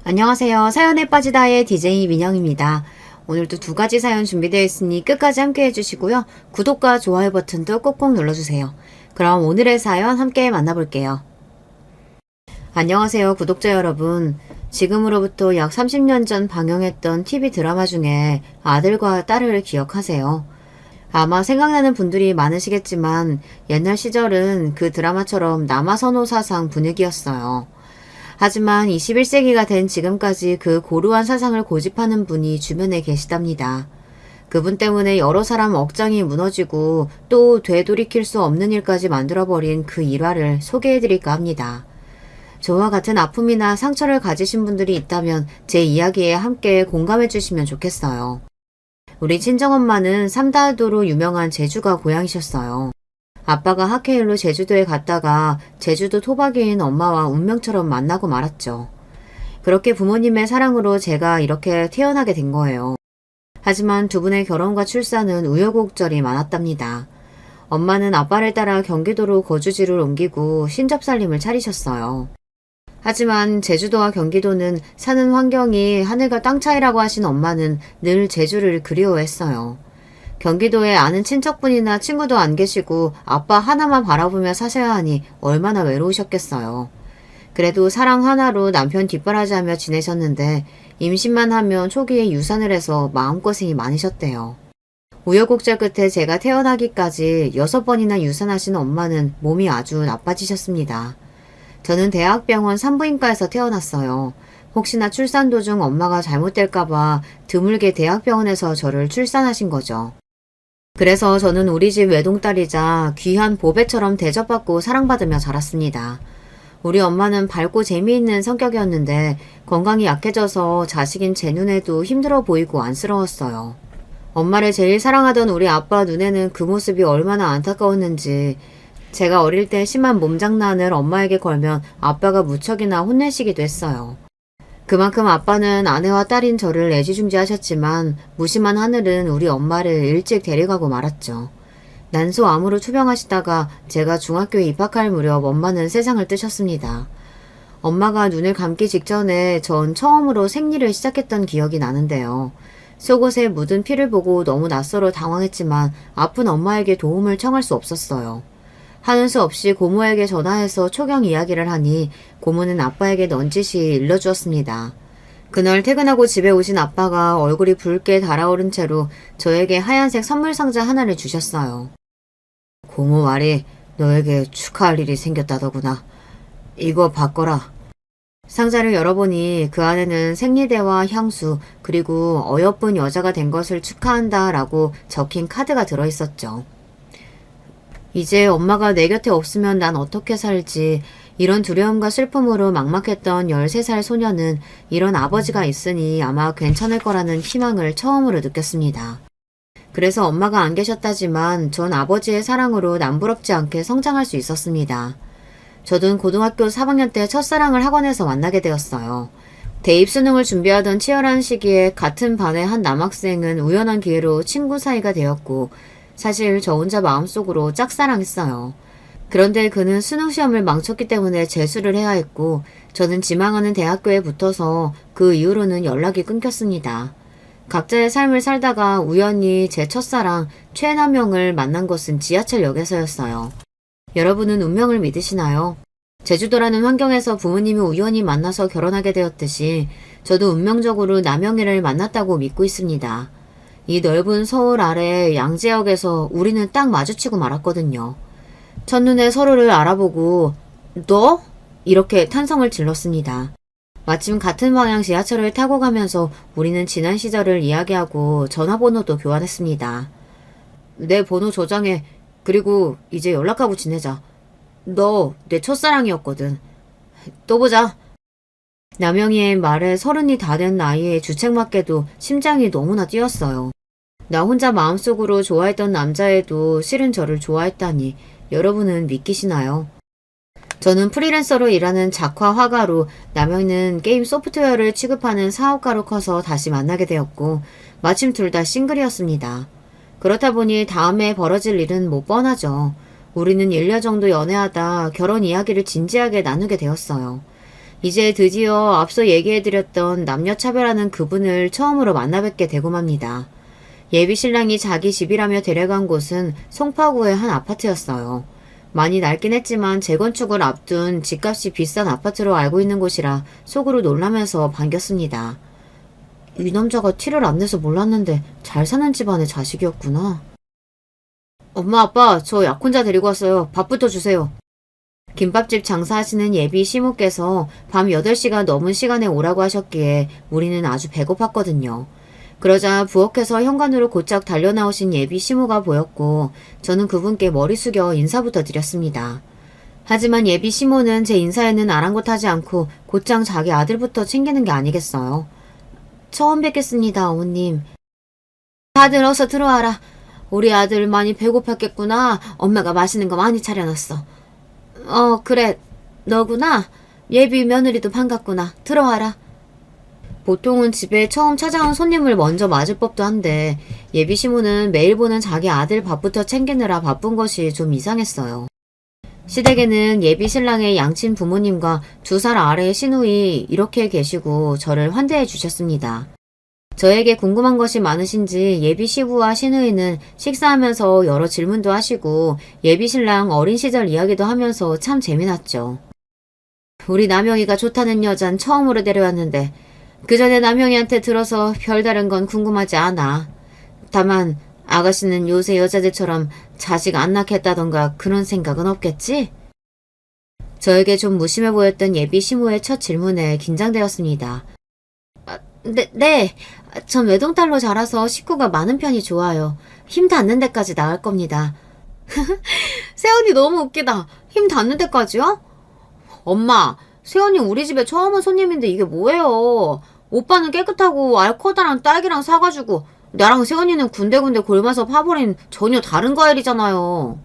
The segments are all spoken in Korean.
안녕하세요. 사연에 빠지다의 DJ 민영입니다. 오늘도 두 가지 사연 준비되어 있으니 끝까지 함께 해주시고요. 구독과 좋아요 버튼도 꼭꼭 눌러주세요. 그럼 오늘의 사연 함께 만나볼게요. 안녕하세요, 구독자 여러분. 지금으로부터 약 30년 전 방영했던 TV 드라마 중에 아들과 딸을 기억하세요. 아마 생각나는 분들이 많으시겠지만 옛날 시절은 그 드라마처럼 남아선호 사상 분위기였어요. 하지만 21세기가 된 지금까지 그 고루한 사상을 고집하는 분이 주변에 계시답니다. 그분 때문에 여러 사람 억장이 무너지고 또 되돌이킬 수 없는 일까지 만들어버린 그 일화를 소개해드릴까 합니다. 저와 같은 아픔이나 상처를 가지신 분들이 있다면 제 이야기에 함께 공감해주시면 좋겠어요. 우리 친정엄마는 삼다도로 유명한 제주가 고향이셨어요. 아빠가 학회일로 제주도에 갔다가 제주도 토박이인 엄마와 운명처럼 만나고 말았죠. 그렇게 부모님의 사랑으로 제가 이렇게 태어나게 된 거예요. 하지만 두 분의 결혼과 출산은 우여곡절이 많았답니다. 엄마는 아빠를 따라 경기도로 거주지를 옮기고 신접살림을 차리셨어요. 하지만 제주도와 경기도는 사는 환경이 하늘과 땅 차이라고 하신 엄마는 늘 제주를 그리워했어요. 경기도에 아는 친척분이나 친구도 안 계시고 아빠 하나만 바라보며 사셔야 하니 얼마나 외로우셨겠어요. 그래도 사랑 하나로 남편 뒷바라지하며 지내셨는데 임신만 하면 초기에 유산을 해서 마음고생이 많으셨대요. 우여곡절 끝에 제가 태어나기까지 6번이나 유산하신 엄마는 몸이 아주 나빠지셨습니다. 저는 대학병원 산부인과에서 태어났어요. 혹시나 출산 도중 엄마가 잘못될까봐 드물게 대학병원에서 저를 출산하신 거죠. 그래서 저는 우리 집 외동딸이자 귀한 보배처럼 대접받고 사랑받으며 자랐습니다. 우리 엄마는 밝고 재미있는 성격이었는데 건강이 약해져서 자식인 제 눈에도 힘들어 보이고 안쓰러웠어요. 엄마를 제일 사랑하던 우리 아빠 눈에는 그 모습이 얼마나 안타까웠는지 제가 어릴 때 심한 몸장난을 엄마에게 걸면 아빠가 무척이나 혼내시기도 했어요. 그만큼 아빠는 아내와 딸인 저를 애지중지하셨지만 무심한 하늘은 우리 엄마를 일찍 데려가고 말았죠. 난소암으로 투병하시다가 제가 중학교에 입학할 무렵 엄마는 세상을 뜨셨습니다. 엄마가 눈을 감기 직전에 전 처음으로 생리를 시작했던 기억이 나는데요. 속옷에 묻은 피를 보고 너무 낯설어 당황했지만 아픈 엄마에게 도움을 청할 수 없었어요. 하는 수 없이 고모에게 전화해서 초경 이야기를 하니 고모는 아빠에게 넌지시 일러주었습니다. 그날 퇴근하고 집에 오신 아빠가 얼굴이 붉게 달아오른 채로 저에게 하얀색 선물 상자 하나를 주셨어요. 고모 말이 너에게 축하할 일이 생겼다더구나. 이거 받거라. 상자를 열어보니 그 안에는 생리대와 향수 그리고 어여쁜 여자가 된 것을 축하한다 라고 적힌 카드가 들어있었죠. 이제 엄마가 내 곁에 없으면 난 어떻게 살지 이런 두려움과 슬픔으로 막막했던 13살 소녀는 이런 아버지가 있으니 아마 괜찮을 거라는 희망을 처음으로 느꼈습니다. 그래서 엄마가 안 계셨다지만 전 아버지의 사랑으로 남부럽지 않게 성장할 수 있었습니다. 저도 고등학교 3학년 때 첫사랑을 학원에서 만나게 되었어요. 대입 수능을 준비하던 치열한 시기에 같은 반의 한 남학생은 우연한 기회로 친구 사이가 되었고 사실 저 혼자 마음속으로 짝사랑했어요. 그런데 그는 수능시험을 망쳤기 때문에 재수를 해야 했고 저는 지망하는 대학교에 붙어서 그 이후로는 연락이 끊겼습니다. 각자의 삶을 살다가 우연히 제 첫사랑 최남영을 만난 것은 지하철역에서였어요. 여러분은 운명을 믿으시나요? 제주도라는 환경에서 부모님이 우연히 만나서 결혼하게 되었듯이 저도 운명적으로 남영애를 만났다고 믿고 있습니다. 이 넓은 서울 아래 양재역에서 우리는 딱 마주치고 말았거든요. 첫눈에 서로를 알아보고 너? 이렇게 탄성을 질렀습니다. 마침 같은 방향 지하철을 타고 가면서 우리는 지난 시절을 이야기하고 전화번호도 교환했습니다. 내 번호 저장해. 그리고 이제 연락하고 지내자. 너 내 첫사랑이었거든. 또 보자. 남영이의 말에 30이 다 된 나이에 주책맞게도 심장이 너무나 뛰었어요. 나 혼자 마음속으로 좋아했던 남자애도 실은 저를 좋아했다니 여러분은 믿기시나요? 저는 프리랜서로 일하는 작화 화가로 남영이는 게임 소프트웨어를 취급하는 사업가로 커서 다시 만나게 되었고 마침 둘 다 싱글이었습니다. 그렇다 보니 다음에 벌어질 일은 못 뻔하죠. 우리는 1년 정도 연애하다 결혼 이야기를 진지하게 나누게 되었어요. 이제 드디어 앞서 얘기해드렸던 남녀차별하는 그분을 처음으로 만나뵙게 되고 맙니다. 예비 신랑이 자기 집이라며 데려간 곳은 송파구의 한 아파트였어요. 많이 낡긴 했지만 재건축을 앞둔 집값이 비싼 아파트로 알고 있는 곳이라 속으로 놀라면서 반겼습니다. 이 남자가 티를 안 내서 몰랐는데 잘 사는 집안의 자식이었구나. 엄마 아빠 저 약혼자 데리고 왔어요. 밥부터 주세요. 김밥집 장사하시는 예비 시모께서 밤 8시가 넘은 시간에 오라고 하셨기에 우리는 아주 배고팠거든요. 그러자 부엌에서 현관으로 곧장 달려나오신 예비 시모가 보였고 저는 그분께 머리 숙여 인사부터 드렸습니다. 하지만 예비 시모는 제 인사에는 아랑곳하지 않고 곧장 자기 아들부터 챙기는 게 아니겠어요. 처음 뵙겠습니다, 어머님. 다들 어서 들어와라. 우리 아들 많이 배고팠겠구나. 엄마가 맛있는 거 많이 차려놨어. 그래. 너구나. 예비 며느리도 반갑구나. 들어와라. 보통은 집에 처음 찾아온 손님을 먼저 맞을 법도 한데 예비 시모는 매일 보는 자기 아들 밥부터 챙기느라 바쁜 것이 좀 이상했어요. 시댁에는 예비 신랑의 양친 부모님과 2살 아래의 시누이 이렇게 계시고 저를 환대해 주셨습니다. 저에게 궁금한 것이 많으신지 예비 시부와 시누이는 식사하면서 여러 질문도 하시고 예비 신랑 어린 시절 이야기도 하면서 참 재미났죠. 우리 남영이가 좋다는 여잔 처음으로 데려왔는데 그 전에 남영이한테 들어서 별다른 건 궁금하지 않아. 다만 아가씨는 요새 여자들처럼 자식 안 낳겠다던가 그런 생각은 없겠지? 저에게 좀 무심해 보였던 예비 시모의 첫 질문에 긴장되었습니다. 네. 전 외동딸로 자라서 식구가 많은 편이 좋아요. 힘 닿는 데까지 나을 겁니다. 세연이 너무 웃기다. 힘 닿는 데까지요? 엄마, 세연이 우리 집에 처음 온 손님인데 이게 뭐예요? 오빠는 깨끗하고 알 커다란 딸기랑 사가지고 나랑 세연이는 군데군데 골마서 파버린 전혀 다른 과일이잖아요.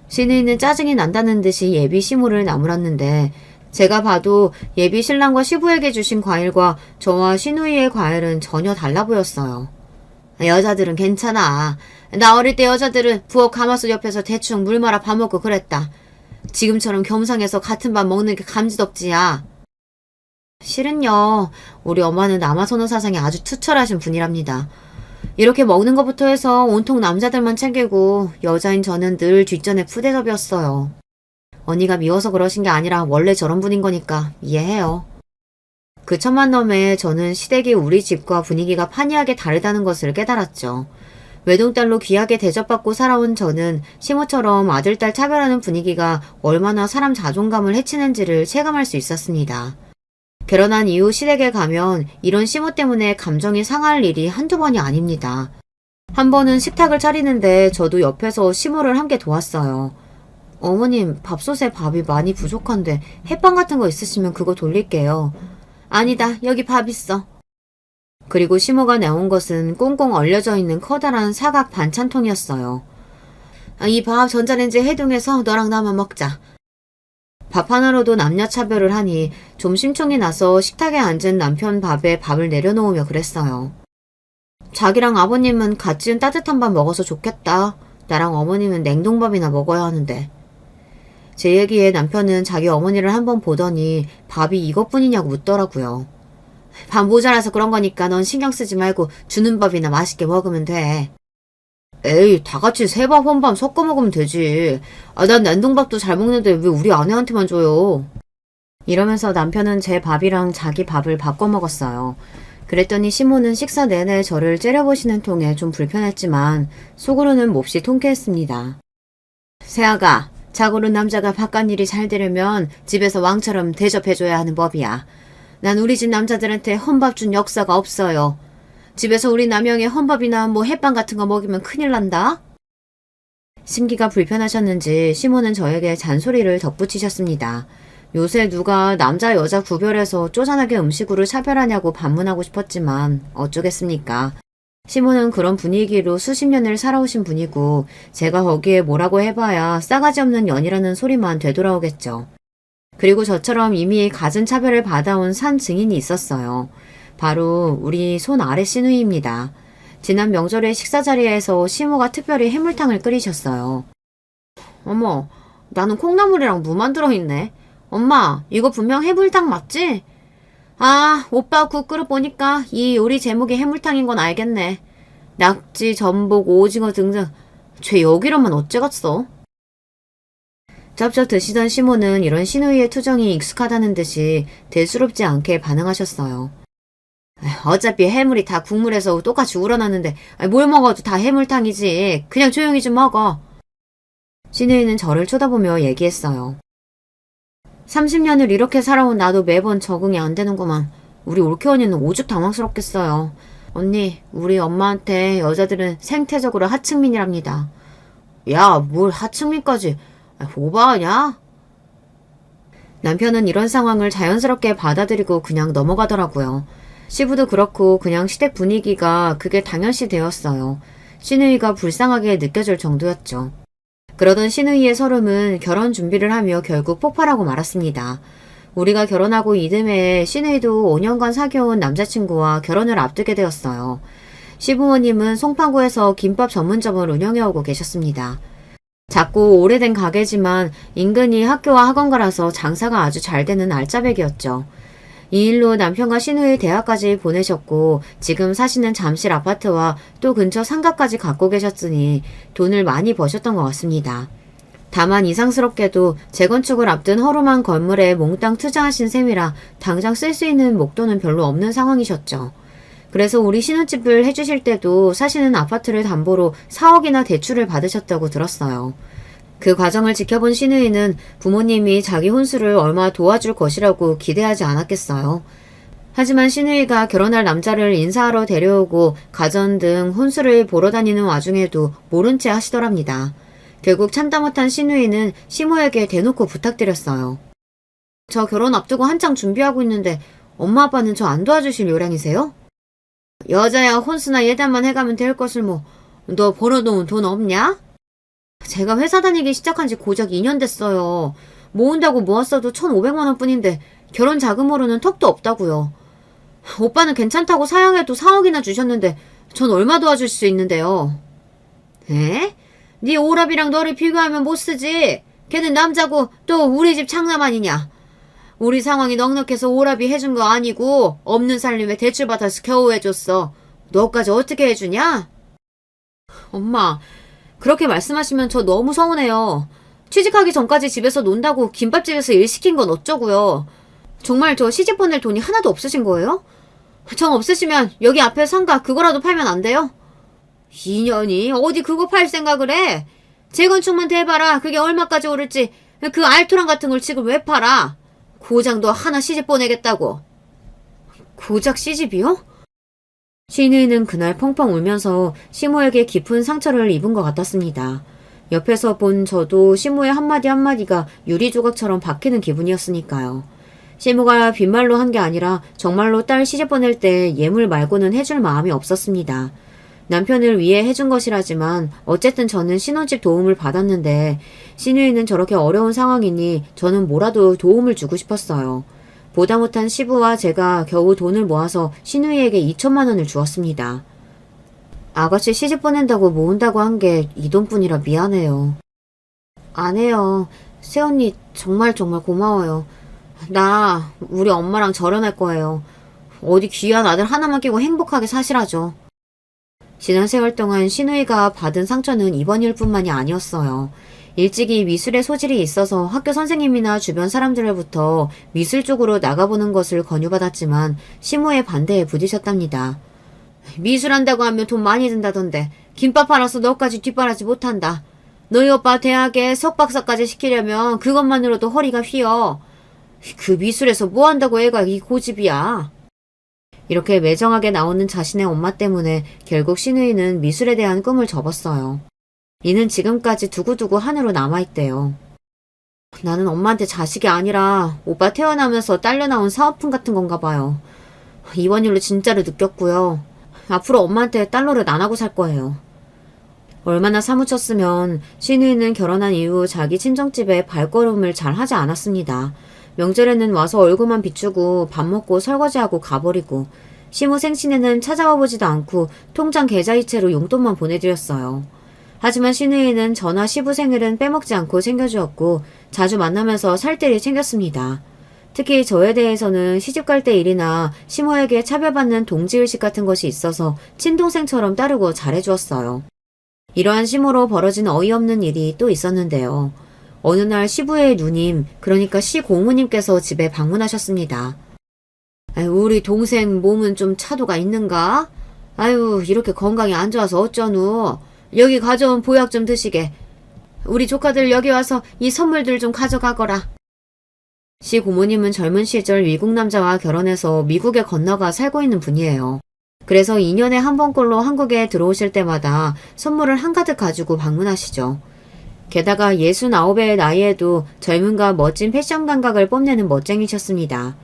시누이는 짜증이 난다는 듯이 예비 시모를 나무랐는데 제가 봐도 예비 신랑과 시부에게 주신 과일과 저와 시누이의 과일은 전혀 달라 보였어요. 여자들은 괜찮아. 나 어릴 때 여자들은 부엌 가마솥 옆에서 대충 물 말아 밥 먹고 그랬다. 지금처럼 겸상해서 같은 밥 먹는 게 감지덕지야. 실은요, 우리 엄마는 남아선호 사상이 아주 투철하신 분이랍니다. 이렇게 먹는 것부터 해서 온통 남자들만 챙기고 여자인 저는 늘 뒷전에 푸대접이었어요. 언니가 미워서 그러신 게 아니라 원래 저런 분인 거니까 이해해요. 그 천만 넘에 저는 시댁이 우리 집과 분위기가 판이하게 다르다는 것을 깨달았죠. 외동딸로 귀하게 대접받고 살아온 저는 시모처럼 아들딸 차별하는 분위기가 얼마나 사람 자존감을 해치는지를 체감할 수 있었습니다. 결혼한 이후 시댁에 가면 이런 시모 때문에 감정이 상할 일이 한두 번이 아닙니다. 한 번은 식탁을 차리는데 저도 옆에서 시모를 함께 도왔어요. 어머님, 밥솥에 밥이 많이 부족한데 햇반 같은 거 있으시면 그거 돌릴게요. 아니다, 여기 밥 있어. 그리고 시모가 내온 것은 꽁꽁 얼려져 있는 커다란 사각 반찬통이었어요. 이 밥 전자레인지에 해동해서 너랑 나만 먹자. 밥 하나로도 남녀 차별을 하니 좀 심통이 나서 식탁에 앉은 남편 밥에 밥을 내려놓으며 그랬어요. 자기랑 아버님은 갓 지은 따뜻한 밥 먹어서 좋겠다. 나랑 어머님은 냉동밥이나 먹어야 하는데. 제 얘기에 남편은 자기 어머니를 한번 보더니 밥이 이것뿐이냐고 묻더라고요. 밥 모자라서 그런 거니까 넌 신경 쓰지 말고 주는 밥이나 맛있게 먹으면 돼. 에이, 다 같이 새밥 혼밥 섞어 먹으면 되지. 난 냉동밥도 잘 먹는데 왜 우리 아내한테만 줘요? 이러면서 남편은 제 밥이랑 자기 밥을 바꿔 먹었어요. 그랬더니 시모는 식사 내내 저를 째려보시는 통에 좀 불편했지만 속으로는 몹시 통쾌했습니다. 세아가, 자고로 남자가 바깥일이 잘 되려면 집에서 왕처럼 대접해줘야 하는 법이야. 난 우리 집 남자들한테 헌밥 준 역사가 없어요. 집에서 우리 남영의 헌밥이나 뭐 햇반 같은 거 먹이면 큰일 난다? 심기가 불편하셨는지 시모는 저에게 잔소리를 덧붙이셨습니다. 요새 누가 남자 여자 구별해서 쪼잔하게 음식으로 차별하냐고 반문하고 싶었지만 어쩌겠습니까. 시모는 그런 분위기로 수십 년을 살아오신 분이고 제가 거기에 뭐라고 해봐야 싸가지 없는 년이라는 소리만 되돌아오겠죠. 그리고 저처럼 이미 갖은 차별을 받아온 산 증인이 있었어요. 바로 우리 손 아래 시누이입니다. 지난 명절에 식사 자리에서 시모가 특별히 해물탕을 끓이셨어요. 어머, 나는 콩나물이랑 무만 들어있네. 엄마, 이거 분명 해물탕 맞지? 아, 오빠 국 끓여 보니까 이 요리 제목이 해물탕인 건 알겠네. 낙지, 전복, 오징어 등등. 쟤 여기로만 어째갔어? 쩝쩝 드시던 시모는 이런 신우이의 투정이 익숙하다는 듯이 대수롭지 않게 반응하셨어요. 어차피 해물이 다 국물에서 똑같이 우러나는데 뭘 먹어도 다 해물탕이지. 그냥 조용히 좀 먹어. 신우이는 저를 쳐다보며 얘기했어요. 30년을 이렇게 살아온 나도 매번 적응이 안 되는구만. 우리 올케 언니는 오죽 당황스럽겠어요. 언니, 우리 엄마한테 여자들은 생태적으로 하층민이랍니다. 야, 뭘 하층민까지. 오바하냐? 남편은 이런 상황을 자연스럽게 받아들이고 그냥 넘어가더라고요. 시부도 그렇고 그냥 시댁 분위기가 그게 당연시 되었어요. 시누이가 불쌍하게 느껴질 정도였죠. 그러던 시누이의 설움은 결혼 준비를 하며 결국 폭발하고 말았습니다. 우리가 결혼하고 이듬해에 시누이도 5년간 사귀어온 남자친구와 결혼을 앞두게 되었어요. 시부모님은 송파구에서 김밥 전문점을 운영해오고 계셨습니다. 작고 오래된 가게지만 인근이 학교와 학원가라서 장사가 아주 잘 되는 알짜배기였죠. 이 일로 남편과 시누이 대학까지 보내셨고 지금 사시는 잠실 아파트와 또 근처 상가까지 갖고 계셨으니 돈을 많이 버셨던 것 같습니다. 다만 이상스럽게도 재건축을 앞둔 허름한 건물에 몽땅 투자하신 셈이라 당장 쓸 수 있는 목돈은 별로 없는 상황이셨죠. 그래서 우리 신혼집을 해주실 때도 사시는 아파트를 담보로 4억이나 대출을 받으셨다고 들었어요. 그 과정을 지켜본 시누이는 부모님이 자기 혼수를 얼마 도와줄 것이라고 기대하지 않았겠어요. 하지만 시누이가 결혼할 남자를 인사하러 데려오고 가전 등 혼수를 보러 다니는 와중에도 모른 채 하시더랍니다. 결국 참다 못한 시누이는 시모에게 대놓고 부탁드렸어요. 저 결혼 앞두고 한창 준비하고 있는데 엄마 아빠는 저 안 도와주실 요량이세요? 여자야 혼수나 예단만 해가면 될 것을 뭐. 너 벌어놓은 돈 없냐? 제가 회사 다니기 시작한 지 고작 2년 됐어요. 모은다고 모았어도 1,500만 원 뿐인데 결혼 자금으로는 턱도 없다고요. 오빠는 괜찮다고 사양해도 4억이나 주셨는데 전 얼마 도와줄 수 있는데요. 에? 네 오랍이랑 너를 비교하면 못 쓰지. 걔는 남자고 또 우리 집 장남 아니냐. 우리 상황이 넉넉해서 오랍이 해준 거 아니고 없는 살림에 대출받아서 겨우 해줬어. 너까지 어떻게 해주냐? 엄마, 그렇게 말씀하시면 저 너무 서운해요. 취직하기 전까지 집에서 논다고 김밥집에서 일 시킨 건 어쩌고요. 정말 저 시집 보낼 돈이 하나도 없으신 거예요? 정 없으시면 여기 앞에 상가 그거라도 팔면 안 돼요? 2년이 어디 그거 팔 생각을 해? 재건축만 대봐라. 그게 얼마까지 오를지. 그 알토란 같은 걸 지금 왜 팔아? 고장도 하나 시집 보내겠다고. 고작 시집이요? 시누이는 그날 펑펑 울면서 시모에게 깊은 상처를 입은 것 같았습니다. 옆에서 본 저도 시모의 한마디 한마디가 유리조각처럼 박히는 기분이었으니까요. 시모가 빈말로 한 게 아니라 정말로 딸 시집 보낼 때 예물 말고는 해줄 마음이 없었습니다. 남편을 위해 해준 것이라지만 어쨌든 저는 신혼집 도움을 받았는데 시누이는 저렇게 어려운 상황이니 저는 뭐라도 도움을 주고 싶었어요. 보다 못한 시부와 제가 겨우 돈을 모아서 시누이에게 2천만 원을 주었습니다. 아가씨 시집 보낸다고 모은다고 한 게 이 돈뿐이라 미안해요. 안 해요. 새언니 정말 고마워요. 나 우리 엄마랑 결혼할 거예요. 어디 귀한 아들 하나만 끼고 행복하게 사시라죠. 지난 세월 동안 시누이가 받은 상처는 이번 일뿐만이 아니었어요. 일찍이 미술에 소질이 있어서 학교 선생님이나 주변 사람들로부터 미술 쪽으로 나가보는 것을 권유받았지만 시모의 반대에 부딪혔답니다. 미술한다고 하면 돈 많이 든다던데 김밥 팔아서 너까지 뒷바라지 못한다. 너희 오빠 대학에 석박사까지 시키려면 그것만으로도 허리가 휘어. 그 미술에서 뭐 한다고 애가 이 고집이야. 이렇게 매정하게 나오는 자신의 엄마 때문에 결국 시누이는 미술에 대한 꿈을 접었어요. 이는 지금까지 두고두고 한으로 남아있대요. 나는 엄마한테 자식이 아니라 오빠 태어나면서 딸려 나온 사은품 같은 건가 봐요. 이번 일로 진짜로 느꼈고요. 앞으로 엄마한테 딸노릇 안 하고 살 거예요. 얼마나 사무쳤으면 시누이는 결혼한 이후 자기 친정집에 발걸음을 잘 하지 않았습니다. 명절에는 와서 얼굴만 비추고 밥 먹고 설거지하고 가버리고 시모 생신에는 찾아와 보지도 않고 통장 계좌이체로 용돈만 보내드렸어요. 하지만 시누이는 저나 시부 생일은 빼먹지 않고 챙겨주었고 자주 만나면서 살뜰히 챙겼습니다. 특히 저에 대해서는 시집갈 때 일이나 시모에게 차별받는 동지의식 같은 것이 있어서 친동생처럼 따르고 잘해주었어요. 이러한 시모로 벌어진 어이없는 일이 또 있었는데요. 어느 날 시부의 누님, 그러니까 시고모님께서 집에 방문하셨습니다. 아유, 우리 동생 몸은 좀 차도가 있는가? 아유, 이렇게 건강이 안 좋아서 어쩌누? 여기 가져온 보약 좀 드시게. 우리 조카들 여기 와서 이 선물들 좀 가져가거라. 시고모님은 젊은 시절 미국 남자와 결혼해서 미국에 건너가 살고 있는 분이에요. 그래서 2년에 한 번꼴로 한국에 들어오실 때마다 선물을 한가득 가지고 방문하시죠. 게다가 69의 나이에도 젊음과 멋진 패션 감각을 뽐내는 멋쟁이셨습니다.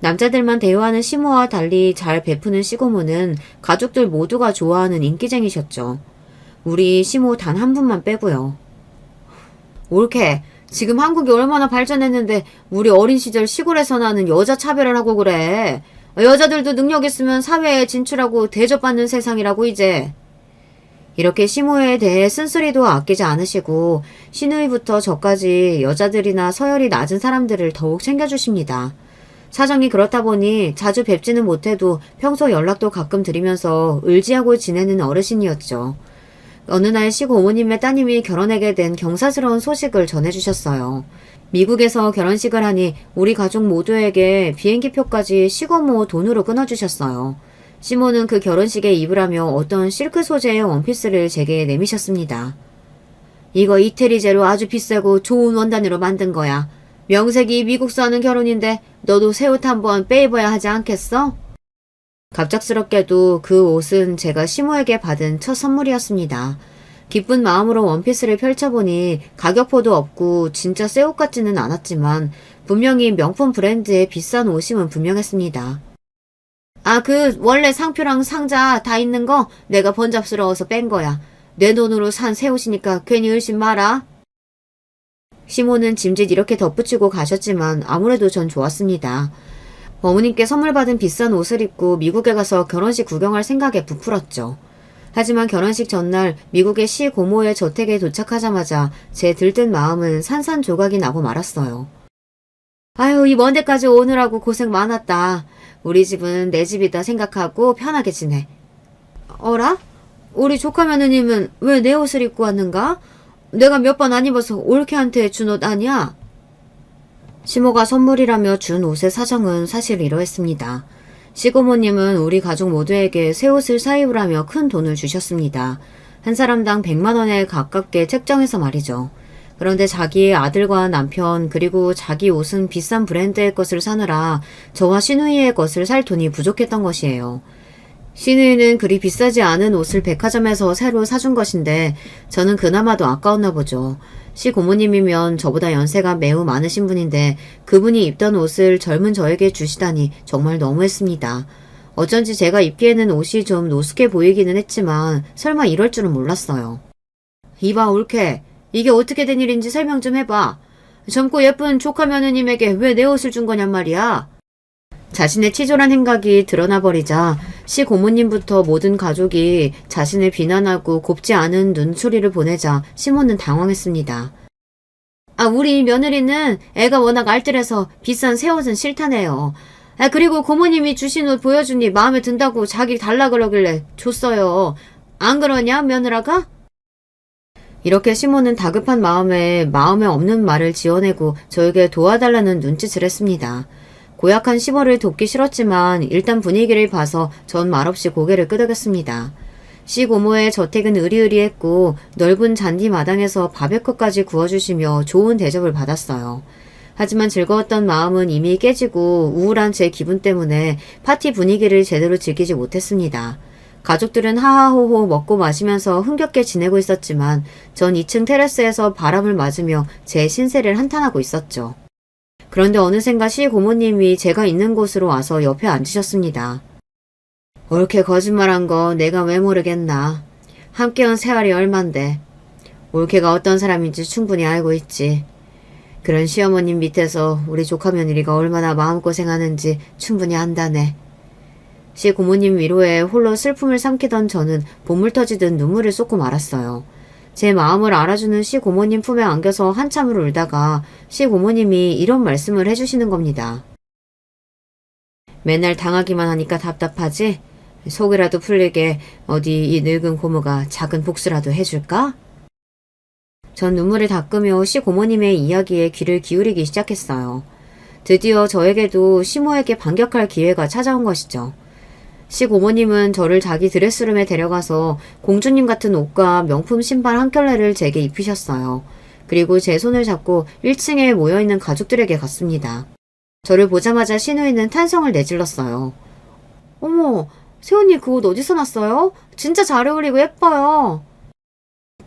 남자들만 대우하는 시모와 달리 잘 베푸는 시고모는 가족들 모두가 좋아하는 인기쟁이셨죠. 우리 시모 단 한 분만 빼고요. 옳게, 지금 한국이 얼마나 발전했는데 우리 어린 시절 시골에서 나는 여자 차별을 하고 그래. 여자들도 능력 있으면 사회에 진출하고 대접받는 세상이라고 이제. 이렇게 시모에 대해 쓴소리도 아끼지 않으시고 시누이부터 저까지 여자들이나 서열이 낮은 사람들을 더욱 챙겨주십니다. 사정이 그렇다 보니 자주 뵙지는 못해도 평소 연락도 가끔 드리면서 의지하고 지내는 어르신이었죠. 어느 날 시고모님의 따님이 결혼하게 된 경사스러운 소식을 전해주셨어요. 미국에서 결혼식을 하니 우리 가족 모두에게 비행기표까지 시고모 돈으로 끊어주셨어요. 시모는 그 결혼식에 입으라며 어떤 실크 소재의 원피스를 제게 내미셨습니다. 이거 이태리제로 아주 비싸고 좋은 원단으로 만든 거야. 명색이 미국서 하는 결혼인데 너도 새 옷 한번 빼입어야 하지 않겠어? 갑작스럽게도 그 옷은 제가 시모에게 받은 첫 선물이었습니다. 기쁜 마음으로 원피스를 펼쳐보니 가격표도 없고 진짜 새 옷 같지는 않았지만 분명히 명품 브랜드의 비싼 옷임은 분명했습니다. 아, 그 원래 상표랑 상자 다 있는 거 내가 번잡스러워서 뺀 거야. 내 돈으로 산 새 옷이니까 괜히 의심 마라. 시모는 짐짓 이렇게 덧붙이고 가셨지만 아무래도 전 좋았습니다. 어머님께 선물 받은 비싼 옷을 입고 미국에 가서 결혼식 구경할 생각에 부풀었죠. 하지만 결혼식 전날 미국의 시 고모의 저택에 도착하자마자 제 들뜬 마음은 산산조각이 나고 말았어요. 아유, 이 먼 데까지 오느라고 고생 많았다. 우리 집은 내 집이다 생각하고 편하게 지내. 어라? 우리 조카 며느님은 왜 내 옷을 입고 왔는가? 내가 몇 번 안 입어서 올케한테 준 옷 아니야? 시모가 선물이라며 준 옷의 사정은 사실 이러했습니다. 시고모님은 우리 가족 모두에게 새 옷을 사입으라며 큰 돈을 주셨습니다. 한 사람당 100만 원에 가깝게 책정해서 말이죠. 그런데 자기의 아들과 남편 그리고 자기 옷은 비싼 브랜드의 것을 사느라 저와 시누이의 것을 살 돈이 부족했던 것이에요. 시누이는 그리 비싸지 않은 옷을 백화점에서 새로 사준 것인데 저는 그나마도 아까웠나 보죠. 시고모님이면 저보다 연세가 매우 많으신 분인데 그분이 입던 옷을 젊은 저에게 주시다니 정말 너무했습니다. 어쩐지 제가 입기에는 옷이 좀 노숙해 보이기는 했지만 설마 이럴 줄은 몰랐어요. 이봐 올케, 이게 어떻게 된 일인지 설명 좀 해봐. 젊고 예쁜 조카 며느님에게 왜 내 옷을 준 거냔 말이야. 자신의 치졸한 행각이 드러나버리자 시고모님부터 모든 가족이 자신을 비난하고 곱지 않은 눈초리를 보내자 시모는 당황했습니다. 아, 우리 며느리는 애가 워낙 알뜰해서 비싼 새 옷은 싫다네요. 아, 그리고 고모님이 주신 옷 보여주니 마음에 든다고 자기 달라 그러길래 줬어요. 안 그러냐, 며느라가? 이렇게 시모는 다급한 마음에 없는 말을 지어내고 저에게 도와달라는 눈짓을 했습니다. 고약한 시모를 돕기 싫었지만 일단 분위기를 봐서 전 말없이 고개를 끄덕였습니다. 시고모의 저택은 으리으리했고 넓은 잔디 마당에서 바베큐까지 구워주시며 좋은 대접을 받았어요. 하지만 즐거웠던 마음은 이미 깨지고 우울한 제 기분 때문에 파티 분위기를 제대로 즐기지 못했습니다. 가족들은 하하호호 먹고 마시면서 흥겹게 지내고 있었지만 전 2층 테라스에서 바람을 맞으며 제 신세를 한탄하고 있었죠. 그런데 어느샌가 시고모님이 제가 있는 곳으로 와서 옆에 앉으셨습니다. 옳게 거짓말한 거 내가 왜 모르겠나. 함께한 세월이 얼만데. 올케가 어떤 사람인지 충분히 알고 있지. 그런 시어머님 밑에서 우리 조카 며느리가 얼마나 마음고생하는지 충분히 안다네. 시고모님 위로에 홀로 슬픔을 삼키던 저는 보물 터지듯 눈물을 쏟고 말았어요. 제 마음을 알아주는 시고모님 품에 안겨서 한참을 울다가 시고모님이 이런 말씀을 해주시는 겁니다. 맨날 당하기만 하니까 답답하지? 속이라도 풀리게 어디 이 늙은 고모가 작은 복수라도 해줄까? 전 눈물을 닦으며 시고모님의 이야기에 귀를 기울이기 시작했어요. 드디어 저에게도 시모에게 반격할 기회가 찾아온 것이죠. 시고모님은 저를 자기 드레스룸에 데려가서 공주님 같은 옷과 명품 신발 한 켤레를 제게 입히셨어요. 그리고 제 손을 잡고 1층에 모여있는 가족들에게 갔습니다. 저를 보자마자 시누이는 탄성을 내질렀어요. 어머, 새언니 그 옷 어디서 났어요? 진짜 잘 어울리고 예뻐요.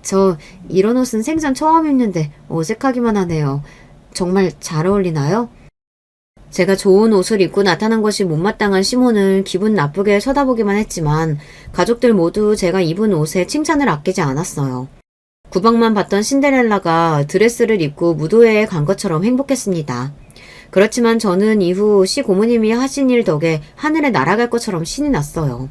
저 이런 옷은 생전 처음 입는데 어색하기만 하네요. 정말 잘 어울리나요? 제가 좋은 옷을 입고 나타난 것이 못마땅한 시몬은 기분 나쁘게 쳐다보기만 했지만 가족들 모두 제가 입은 옷에 칭찬을 아끼지 않았어요. 구박만 받던 신데렐라가 드레스를 입고 무도회에 간 것처럼 행복했습니다. 그렇지만 저는 이후 시고모님이 하신 일 덕에 하늘에 날아갈 것처럼 신이 났어요.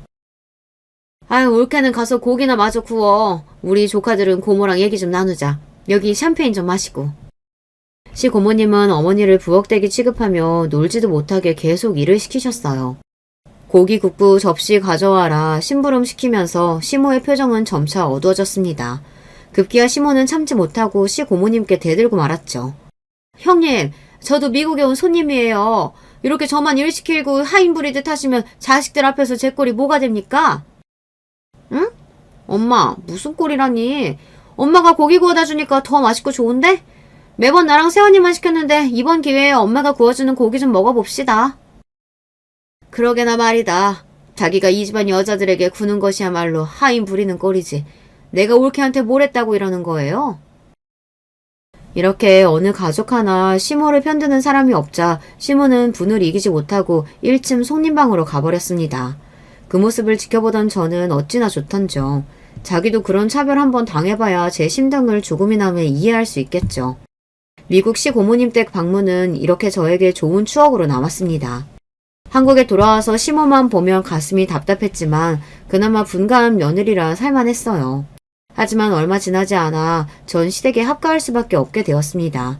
아유, 올케는 가서 고기나 마저 구워. 우리 조카들은 고모랑 얘기 좀 나누자. 여기 샴페인 좀 마시고. 시고모님은 어머니를 부엌대기 취급하며 놀지도 못하게 계속 일을 시키셨어요. 고기 굽고 접시 가져와라 심부름 시키면서 시모의 표정은 점차 어두워졌습니다. 급기야 시모는 참지 못하고 시고모님께 대들고 말았죠. 형님, 저도 미국에 온 손님이에요. 이렇게 저만 일 시키고 하인 부리듯 하시면 자식들 앞에서 제 꼴이 뭐가 됩니까? 응? 엄마, 무슨 꼴이라니? 엄마가 고기 구워다 주니까 더 맛있고 좋은데? 매번 나랑 세원이만 시켰는데 이번 기회에 엄마가 구워주는 고기 좀 먹어봅시다. 그러게나 말이다. 자기가 이 집안 여자들에게 구는 것이야말로 하인 부리는 꼴이지. 내가 올케한테 뭘 했다고 이러는 거예요? 이렇게 어느 가족 하나 시모를 편드는 사람이 없자 시모는 분을 이기지 못하고 1층 손님방으로 가버렸습니다. 그 모습을 지켜보던 저는 어찌나 좋던죠. 자기도 그런 차별 한번 당해봐야 제 심정을 조금이나마 이해할 수 있겠죠. 미국 시고모님 댁 방문은 이렇게 저에게 좋은 추억으로 남았습니다. 한국에 돌아와서 시모만 보면 가슴이 답답했지만 그나마 분가한 며느리라 살만했어요. 하지만 얼마 지나지 않아 전 시댁에 합가할 수밖에 없게 되었습니다.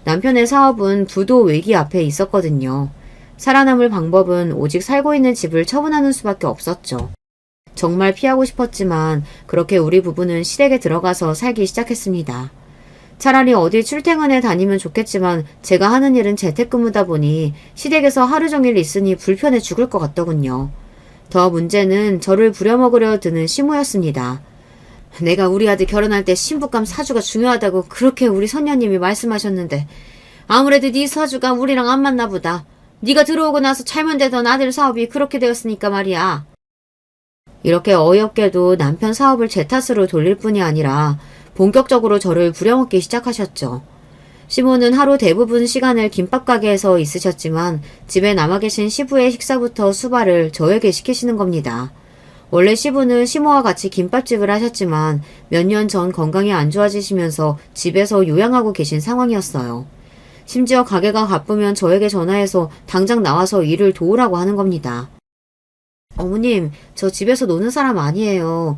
남편의 사업은 부도 외기 앞에 있었거든요. 살아남을 방법은 오직 살고 있는 집을 처분하는 수밖에 없었죠. 정말 피하고 싶었지만 그렇게 우리 부부는 시댁에 들어가서 살기 시작했습니다. 차라리 어디 출퇴근에 다니면 좋겠지만 제가 하는 일은 재택근무다 보니 시댁에서 하루 종일 있으니 불편해 죽을 것 같더군요. 더 문제는 저를 부려먹으려 드는 시모였습니다. 내가 우리 아들 결혼할 때 신부감 사주가 중요하다고 그렇게 우리 선녀님이 말씀하셨는데 아무래도 네 사주가 우리랑 안 맞나 보다. 네가 들어오고 나서 잘못되던 아들 사업이 그렇게 되었으니까 말이야. 이렇게 어이없게도 남편 사업을 제 탓으로 돌릴 뿐이 아니라 본격적으로 저를 부려먹기 시작하셨죠. 시모는 하루 대부분 시간을 김밥 가게에서 있으셨지만 집에 남아 계신 시부의 식사부터 수발을 저에게 시키시는 겁니다. 원래 시부는 시모와 같이 김밥집을 하셨지만 몇 년 전 건강이 안 좋아지시면서 집에서 요양하고 계신 상황이었어요. 심지어 가게가 바쁘면 저에게 전화해서 당장 나와서 일을 도우라고 하는 겁니다. 어머님, 저 집에서 노는 사람 아니에요.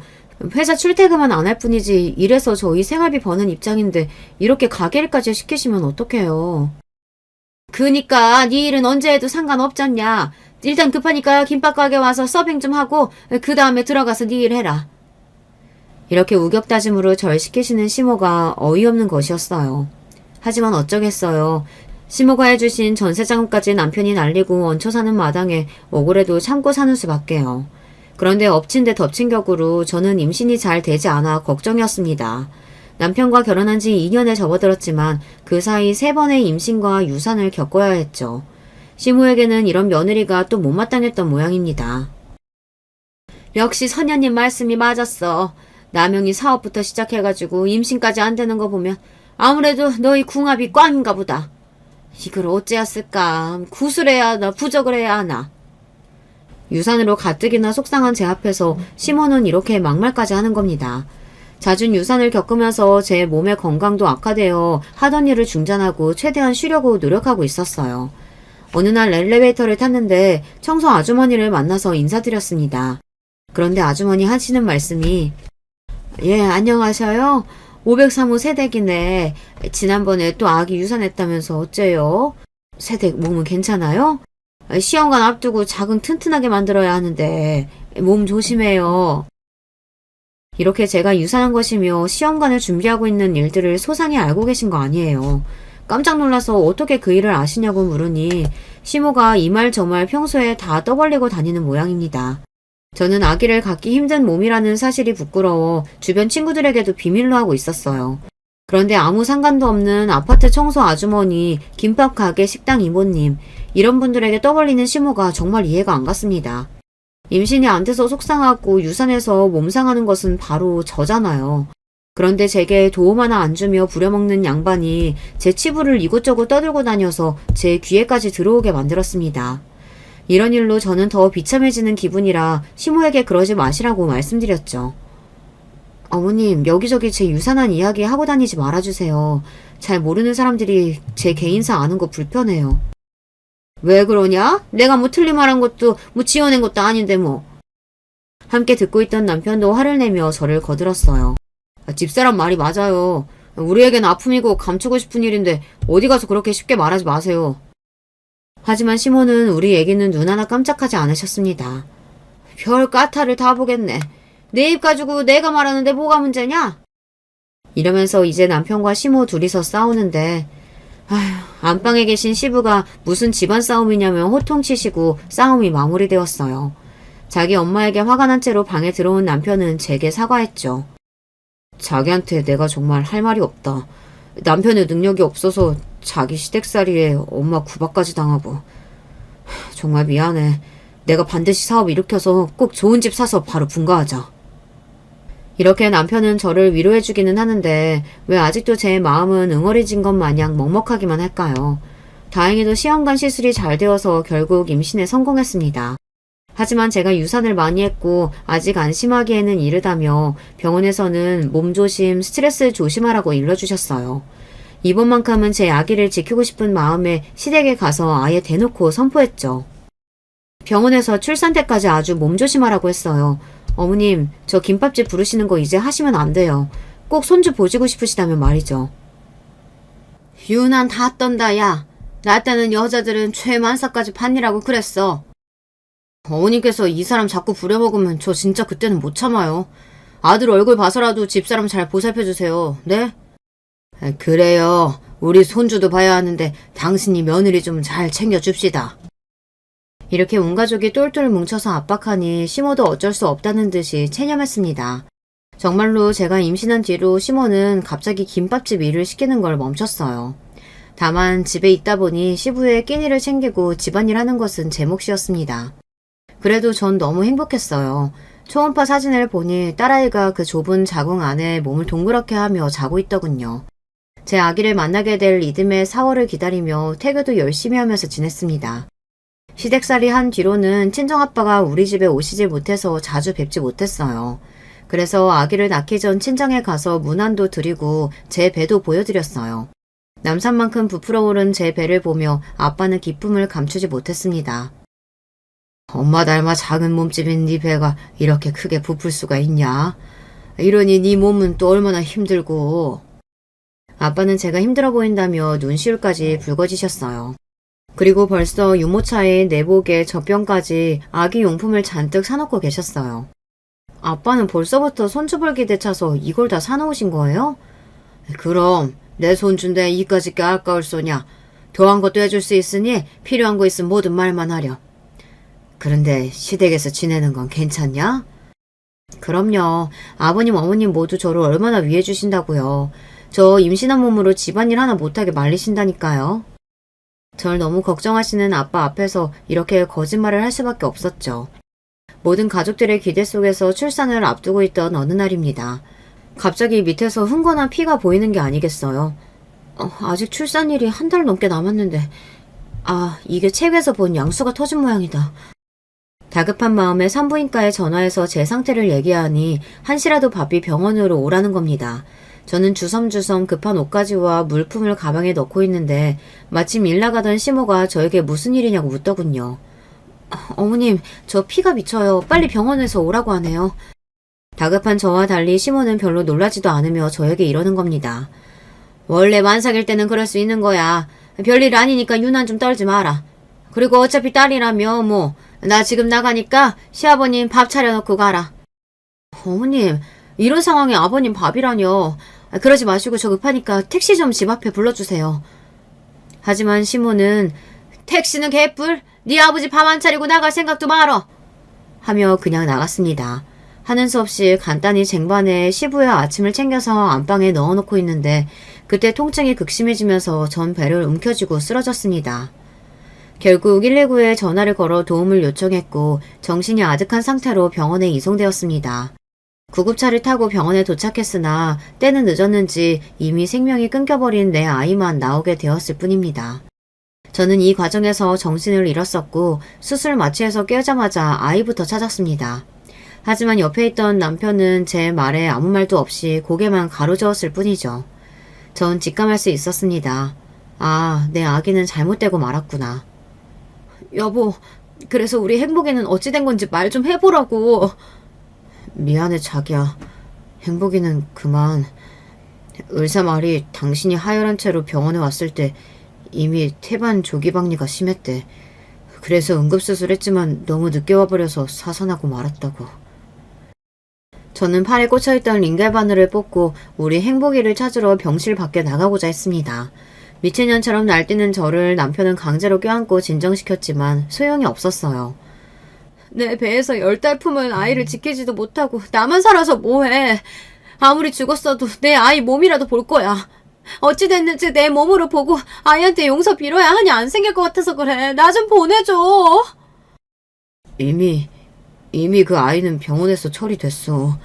회사 출퇴근만 안 할 뿐이지 이래서 저희 생활비 버는 입장인데 이렇게 가게 일까지 시키시면 어떡해요. 그니까 네 일은 언제 해도 상관없잖냐. 일단 급하니까 김밥 가게 와서 서빙 좀 하고 그 다음에 들어가서 네 일 해라. 이렇게 우격다짐으로 절 시키시는 시모가 어이없는 것이었어요. 하지만 어쩌겠어요. 시모가 해주신 전세자금까지 남편이 날리고 얹혀 사는 마당에 억울해도 참고 사는 수밖에요. 그런데 엎친 데 덮친 격으로 저는 임신이 잘 되지 않아 걱정이었습니다. 남편과 결혼한 지 2년에 접어들었지만 그 사이 3번의 임신과 유산을 겪어야 했죠. 시모에게는 이런 며느리가 또 못마땅했던 모양입니다. 역시 선녀님 말씀이 맞았어. 남영이 사업부터 시작해가지고 임신까지 안 되는 거 보면 아무래도 너희 궁합이 꽝인가 보다. 이걸 어째였을까? 구술해야 하나 부적을 해야 하나. 유산으로 가뜩이나 속상한 제 앞에서 시모는 이렇게 막말까지 하는 겁니다. 잦은 유산을 겪으면서 제 몸의 건강도 악화되어 하던 일을 중단하고 최대한 쉬려고 노력하고 있었어요. 어느 날 엘리베이터를 탔는데 청소 아주머니를 만나서 인사드렸습니다. 그런데 아주머니 하시는 말씀이 예, 안녕하셔요. 503호 새댁이네. 지난번에 또 아기 유산했다면서 어째요? 새댁 몸은 괜찮아요? 시험관 앞두고 자궁 튼튼하게 만들어야 하는데 몸 조심해요. 이렇게 제가 유산한 것이며 시험관을 준비하고 있는 일들을 소상히 알고 계신 거 아니에요. 깜짝 놀라서 어떻게 그 일을 아시냐고 물으니 시모가 이 말 저 말 평소에 다 떠벌리고 다니는 모양입니다. 저는 아기를 갖기 힘든 몸이라는 사실이 부끄러워 주변 친구들에게도 비밀로 하고 있었어요. 그런데 아무 상관도 없는 아파트 청소 아주머니, 김밥 가게 식당 이모님, 이런 분들에게 떠벌리는 시모가 정말 이해가 안 갔습니다. 임신이 안 돼서 속상하고 유산해서 몸 상하는 것은 바로 저잖아요. 그런데 제게 도움 하나 안 주며 부려먹는 양반이 제 치부를 이곳저곳 떠들고 다녀서 제 귀에까지 들어오게 만들었습니다. 이런 일로 저는 더 비참해지는 기분이라 시모에게 그러지 마시라고 말씀드렸죠. 어머님, 여기저기 제 유산한 이야기 하고 다니지 말아주세요. 잘 모르는 사람들이 제 개인사 아는 거 불편해요. 왜 그러냐? 내가 뭐 틀린 말한 것도 뭐 지어낸 것도 아닌데 뭐. 함께 듣고 있던 남편도 화를 내며 저를 거들었어요. 집사람 말이 맞아요. 우리에겐 아픔이고 감추고 싶은 일인데 어디 가서 그렇게 쉽게 말하지 마세요. 하지만 시모는 우리 얘기는 눈 하나 깜짝하지 않으셨습니다. 별 까타를 다 보겠네. 내 입 가지고 내가 말하는데 뭐가 문제냐? 이러면서 이제 남편과 시모 둘이서 싸우는데 아휴, 안방에 계신 시부가 무슨 집안 싸움이냐며 호통치시고 싸움이 마무리되었어요. 자기 엄마에게 화가 난 채로 방에 들어온 남편은 제게 사과했죠. 자기한테 내가 정말 할 말이 없다. 남편의 능력이 없어서 자기 시댁살이에 엄마 구박까지 당하고. 정말 미안해. 내가 반드시 사업 일으켜서 꼭 좋은 집 사서 바로 분가하자. 이렇게 남편은 저를 위로해주기는 하는데 왜 아직도 제 마음은 응어리진 것 마냥 먹먹하기만 할까요? 다행히도 시험관 시술이 잘 되어서 결국 임신에 성공했습니다. 하지만 제가 유산을 많이 했고 아직 안심하기에는 이르다며 병원에서는 몸조심, 스트레스 조심하라고 일러주셨어요. 이번만큼은 제 아기를 지키고 싶은 마음에 시댁에 가서 아예 대놓고 선포했죠. 병원에서 출산 때까지 아주 몸조심하라고 했어요. 어머님, 저 김밥집 부르시는 거 이제 하시면 안 돼요. 꼭 손주 보시고 싶으시다면 말이죠. 유난 다 떤다, 야. 나 때는 여자들은 최만사까지 판이라고 그랬어. 어머님께서 이 사람 자꾸 부려먹으면 저 진짜 그때는 못 참아요. 아들 얼굴 봐서라도 집사람 잘 보살펴주세요. 네? 그래요. 우리 손주도 봐야 하는데 당신이 며느리 좀 잘 챙겨줍시다. 이렇게 온 가족이 똘똘 뭉쳐서 압박하니 시모도 어쩔 수 없다는 듯이 체념했습니다. 정말로 제가 임신한 뒤로 시모는 갑자기 김밥집 일을 시키는 걸 멈췄어요. 다만 집에 있다 보니 시부의 끼니를 챙기고 집안일 하는 것은 제 몫이었습니다. 그래도 전 너무 행복했어요. 초음파 사진을 보니 딸아이가 그 좁은 자궁 안에 몸을 동그랗게 하며 자고 있더군요. 제 아기를 만나게 될 이듬해 4월을 기다리며 태교도 열심히 하면서 지냈습니다. 시댁살이 한 뒤로는 친정아빠가 우리 집에 오시지 못해서 자주 뵙지 못했어요. 그래서 아기를 낳기 전 친정에 가서 문안도 드리고 제 배도 보여드렸어요. 남산만큼 부풀어 오른 제 배를 보며 아빠는 기쁨을 감추지 못했습니다. 엄마 닮아 작은 몸집인 네 배가 이렇게 크게 부풀 수가 있냐? 이러니 네 몸은 또 얼마나 힘들고. 아빠는 제가 힘들어 보인다며 눈시울까지 붉어지셨어요. 그리고 벌써 유모차에 내복에 젖병까지 아기 용품을 잔뜩 사놓고 계셨어요. 아빠는 벌써부터 손주벌기 되차서 이걸 다 사놓으신 거예요? 그럼 내 손주인데 이까짓 게 아까울 소냐. 더한 것도 해줄 수 있으니 필요한 거 있으면 뭐든 말만 하렴. 그런데 시댁에서 지내는 건 괜찮냐? 그럼요. 아버님 어머님 모두 저를 얼마나 위해 주신다고요. 저 임신한 몸으로 집안일 하나 못하게 말리신다니까요. 절 너무 걱정하시는 아빠 앞에서 이렇게 거짓말을 할 수밖에 없었죠. 모든 가족들의 기대 속에서 출산을 앞두고 있던 어느 날입니다. 갑자기 밑에서 흥건한 피가 보이는 게 아니겠어요. 아직 출산일이 한 달 넘게 남았는데 이게 책에서 본 양수가 터진 모양이다. 다급한 마음에 산부인과에 전화해서 제 상태를 얘기하니 한시라도 바삐 병원으로 오라는 겁니다. 저는 주섬주섬 급한 옷가지와 물품을 가방에 넣고 있는데 마침 일 나가던 시모가 저에게 무슨 일이냐고 묻더군요. 어머님, 저 피가 미쳐요. 빨리 병원에서 오라고 하네요. 다급한 저와 달리 시모는 별로 놀라지도 않으며 저에게 이러는 겁니다. 원래 만삭일 때는 그럴 수 있는 거야. 별일 아니니까 유난 좀 떨지 마라. 그리고 어차피 딸이라며 뭐 나 지금 나가니까 시아버님 밥 차려놓고 가라. 어머님, 이런 상황에 아버님 밥이라뇨. 그러지 마시고 저 급하니까 택시 좀 집 앞에 불러주세요. 하지만 시모는 택시는 개뿔? 네 아버지 밥 안 차리고 나갈 생각도 말어. 하며 그냥 나갔습니다. 하는 수 없이 간단히 쟁반에 시부야 아침을 챙겨서 안방에 넣어놓고 있는데 그때 통증이 극심해지면서 전 배를 움켜쥐고 쓰러졌습니다. 결국 119에 전화를 걸어 도움을 요청했고 정신이 아득한 상태로 병원에 이송되었습니다. 구급차를 타고 병원에 도착했으나 때는 늦었는지 이미 생명이 끊겨버린 내 아이만 나오게 되었을 뿐입니다. 저는 이 과정에서 정신을 잃었었고 수술 마취해서 깨자마자 아이부터 찾았습니다. 하지만 옆에 있던 남편은 제 말에 아무 말도 없이 고개만 가로저었을 뿐이죠. 전 직감할 수 있었습니다. 아, 내 아기는 잘못되고 말았구나. 여보, 그래서 우리 행복이는 어찌 된 건지 말 좀 해보라고. 미안해 자기야. 행복이는 그만. 의사 말이 당신이 하혈한 채로 병원에 왔을 때 이미 태반 조기박리가 심했대. 그래서 응급수술했지만 너무 늦게 와버려서 사산하고 말았다고. 저는 팔에 꽂혀있던 링겔 바늘을 뽑고 우리 행복이를 찾으러 병실 밖에 나가고자 했습니다. 미친년처럼 날뛰는 저를 남편은 강제로 껴안고 진정시켰지만 소용이 없었어요. 내 배에서 10달 품은 아이를 지키지도 못하고 나만 살아서 뭐해. 아무리 죽었어도 내 아이 몸이라도 볼 거야. 어찌 됐는지 내 몸으로 보고 아이한테 용서 빌어야 하니 안 생길 것 같아서 그래. 나 좀 보내줘. 이미 그 아이는 병원에서 처리됐어.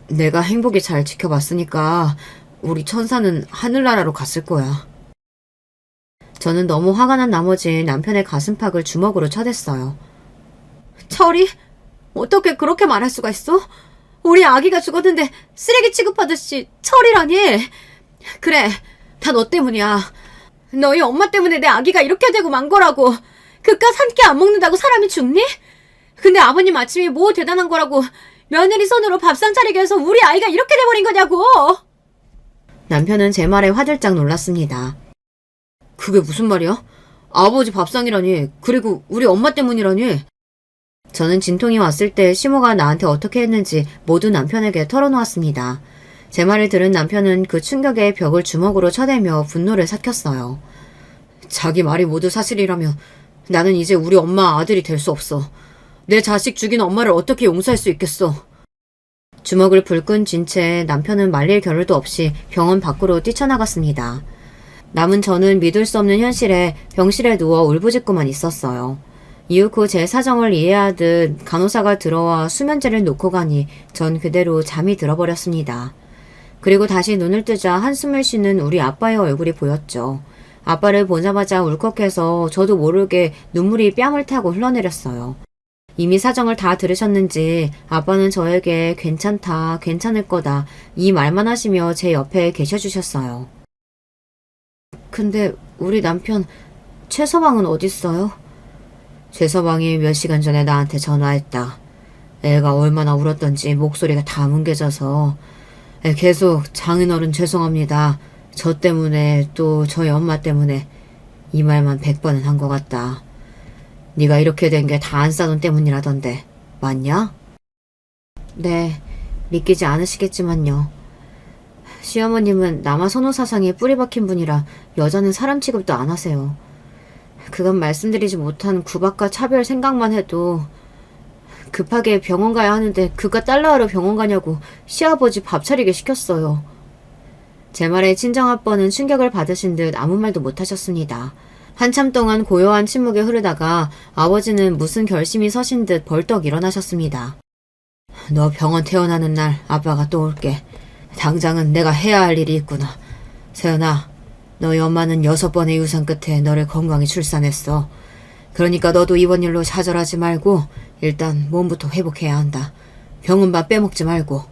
내가 행복이 잘 지켜봤으니까 우리 천사는 하늘나라로 갔을 거야. 저는 너무 화가 난 나머지 남편의 가슴팍을 주먹으로 쳐댔어요. 처리? 어떻게 그렇게 말할 수가 있어? 우리 아기가 죽었는데 쓰레기 취급하듯이 처리라니? 그래, 다 너 때문이야. 너희 엄마 때문에 내 아기가 이렇게 되고 만 거라고. 그깟 한 끼 안 먹는다고 사람이 죽니? 근데 아버님 아침이 뭐 대단한 거라고 며느리 손으로 밥상 차리게 해서 우리 아이가 이렇게 돼버린 거냐고. 남편은 제 말에 화들짝 놀랐습니다. 그게 무슨 말이야? 아버지 밥상이라니. 그리고 우리 엄마 때문이라니. 저는 진통이 왔을 때 시모가 나한테 어떻게 했는지 모두 남편에게 털어놓았습니다. 제 말을 들은 남편은 그 충격에 벽을 주먹으로 쳐대며 분노를 삭혔어요. 자기 말이 모두 사실이라면 나는 이제 우리 엄마 아들이 될 수 없어. 내 자식 죽인 엄마를 어떻게 용서할 수 있겠어. 주먹을 불끈 쥔 채 남편은 말릴 겨를도 없이 병원 밖으로 뛰쳐나갔습니다. 남은 저는 믿을 수 없는 현실에 병실에 누워 울부짖고만 있었어요. 이후 후 제 사정을 이해하듯 간호사가 들어와 수면제를 놓고 가니 전 그대로 잠이 들어버렸습니다. 그리고 다시 눈을 뜨자 한숨을 쉬는 우리 아빠의 얼굴이 보였죠. 아빠를 보자마자 울컥해서 저도 모르게 눈물이 뺨을 타고 흘러내렸어요. 이미 사정을 다 들으셨는지 아빠는 저에게 괜찮다, 괜찮을 거다 이 말만 하시며 제 옆에 계셔주셨어요. 근데 우리 남편 최서방은 어딨어요? 최서방이 몇 시간 전에 나한테 전화했다. 애가 얼마나 울었던지 목소리가 다 뭉개져서 계속 장인어른 죄송합니다. 저 때문에 또 저희 엄마 때문에 이 말만 100번은 한 것 같다. 네가 이렇게 된 게 다 안싸돈 때문이라던데 맞냐? 네, 믿기지 않으시겠지만요. 시어머님은 남아 선호 사상에 뿌리 박힌 분이라 여자는 사람 취급도 안 하세요. 그간 말씀드리지 못한 구박과 차별 생각만 해도 급하게 병원 가야 하는데 그깟 달러하러 병원 가냐고 시아버지 밥 차리게 시켰어요. 제 말에 친정아빠는 충격을 받으신 듯 아무 말도 못하셨습니다. 한참 동안 고요한 침묵이 흐르다가 아버지는 무슨 결심이 서신 듯 벌떡 일어나셨습니다. 너 병원 퇴원하는 날 아빠가 또 올게. 당장은 내가 해야 할 일이 있구나. 세연아, 너희 엄마는 6번의 유산 끝에 너를 건강히 출산했어. 그러니까 너도 이번 일로 좌절하지 말고 일단 몸부터 회복해야 한다. 병은밥 빼먹지 말고.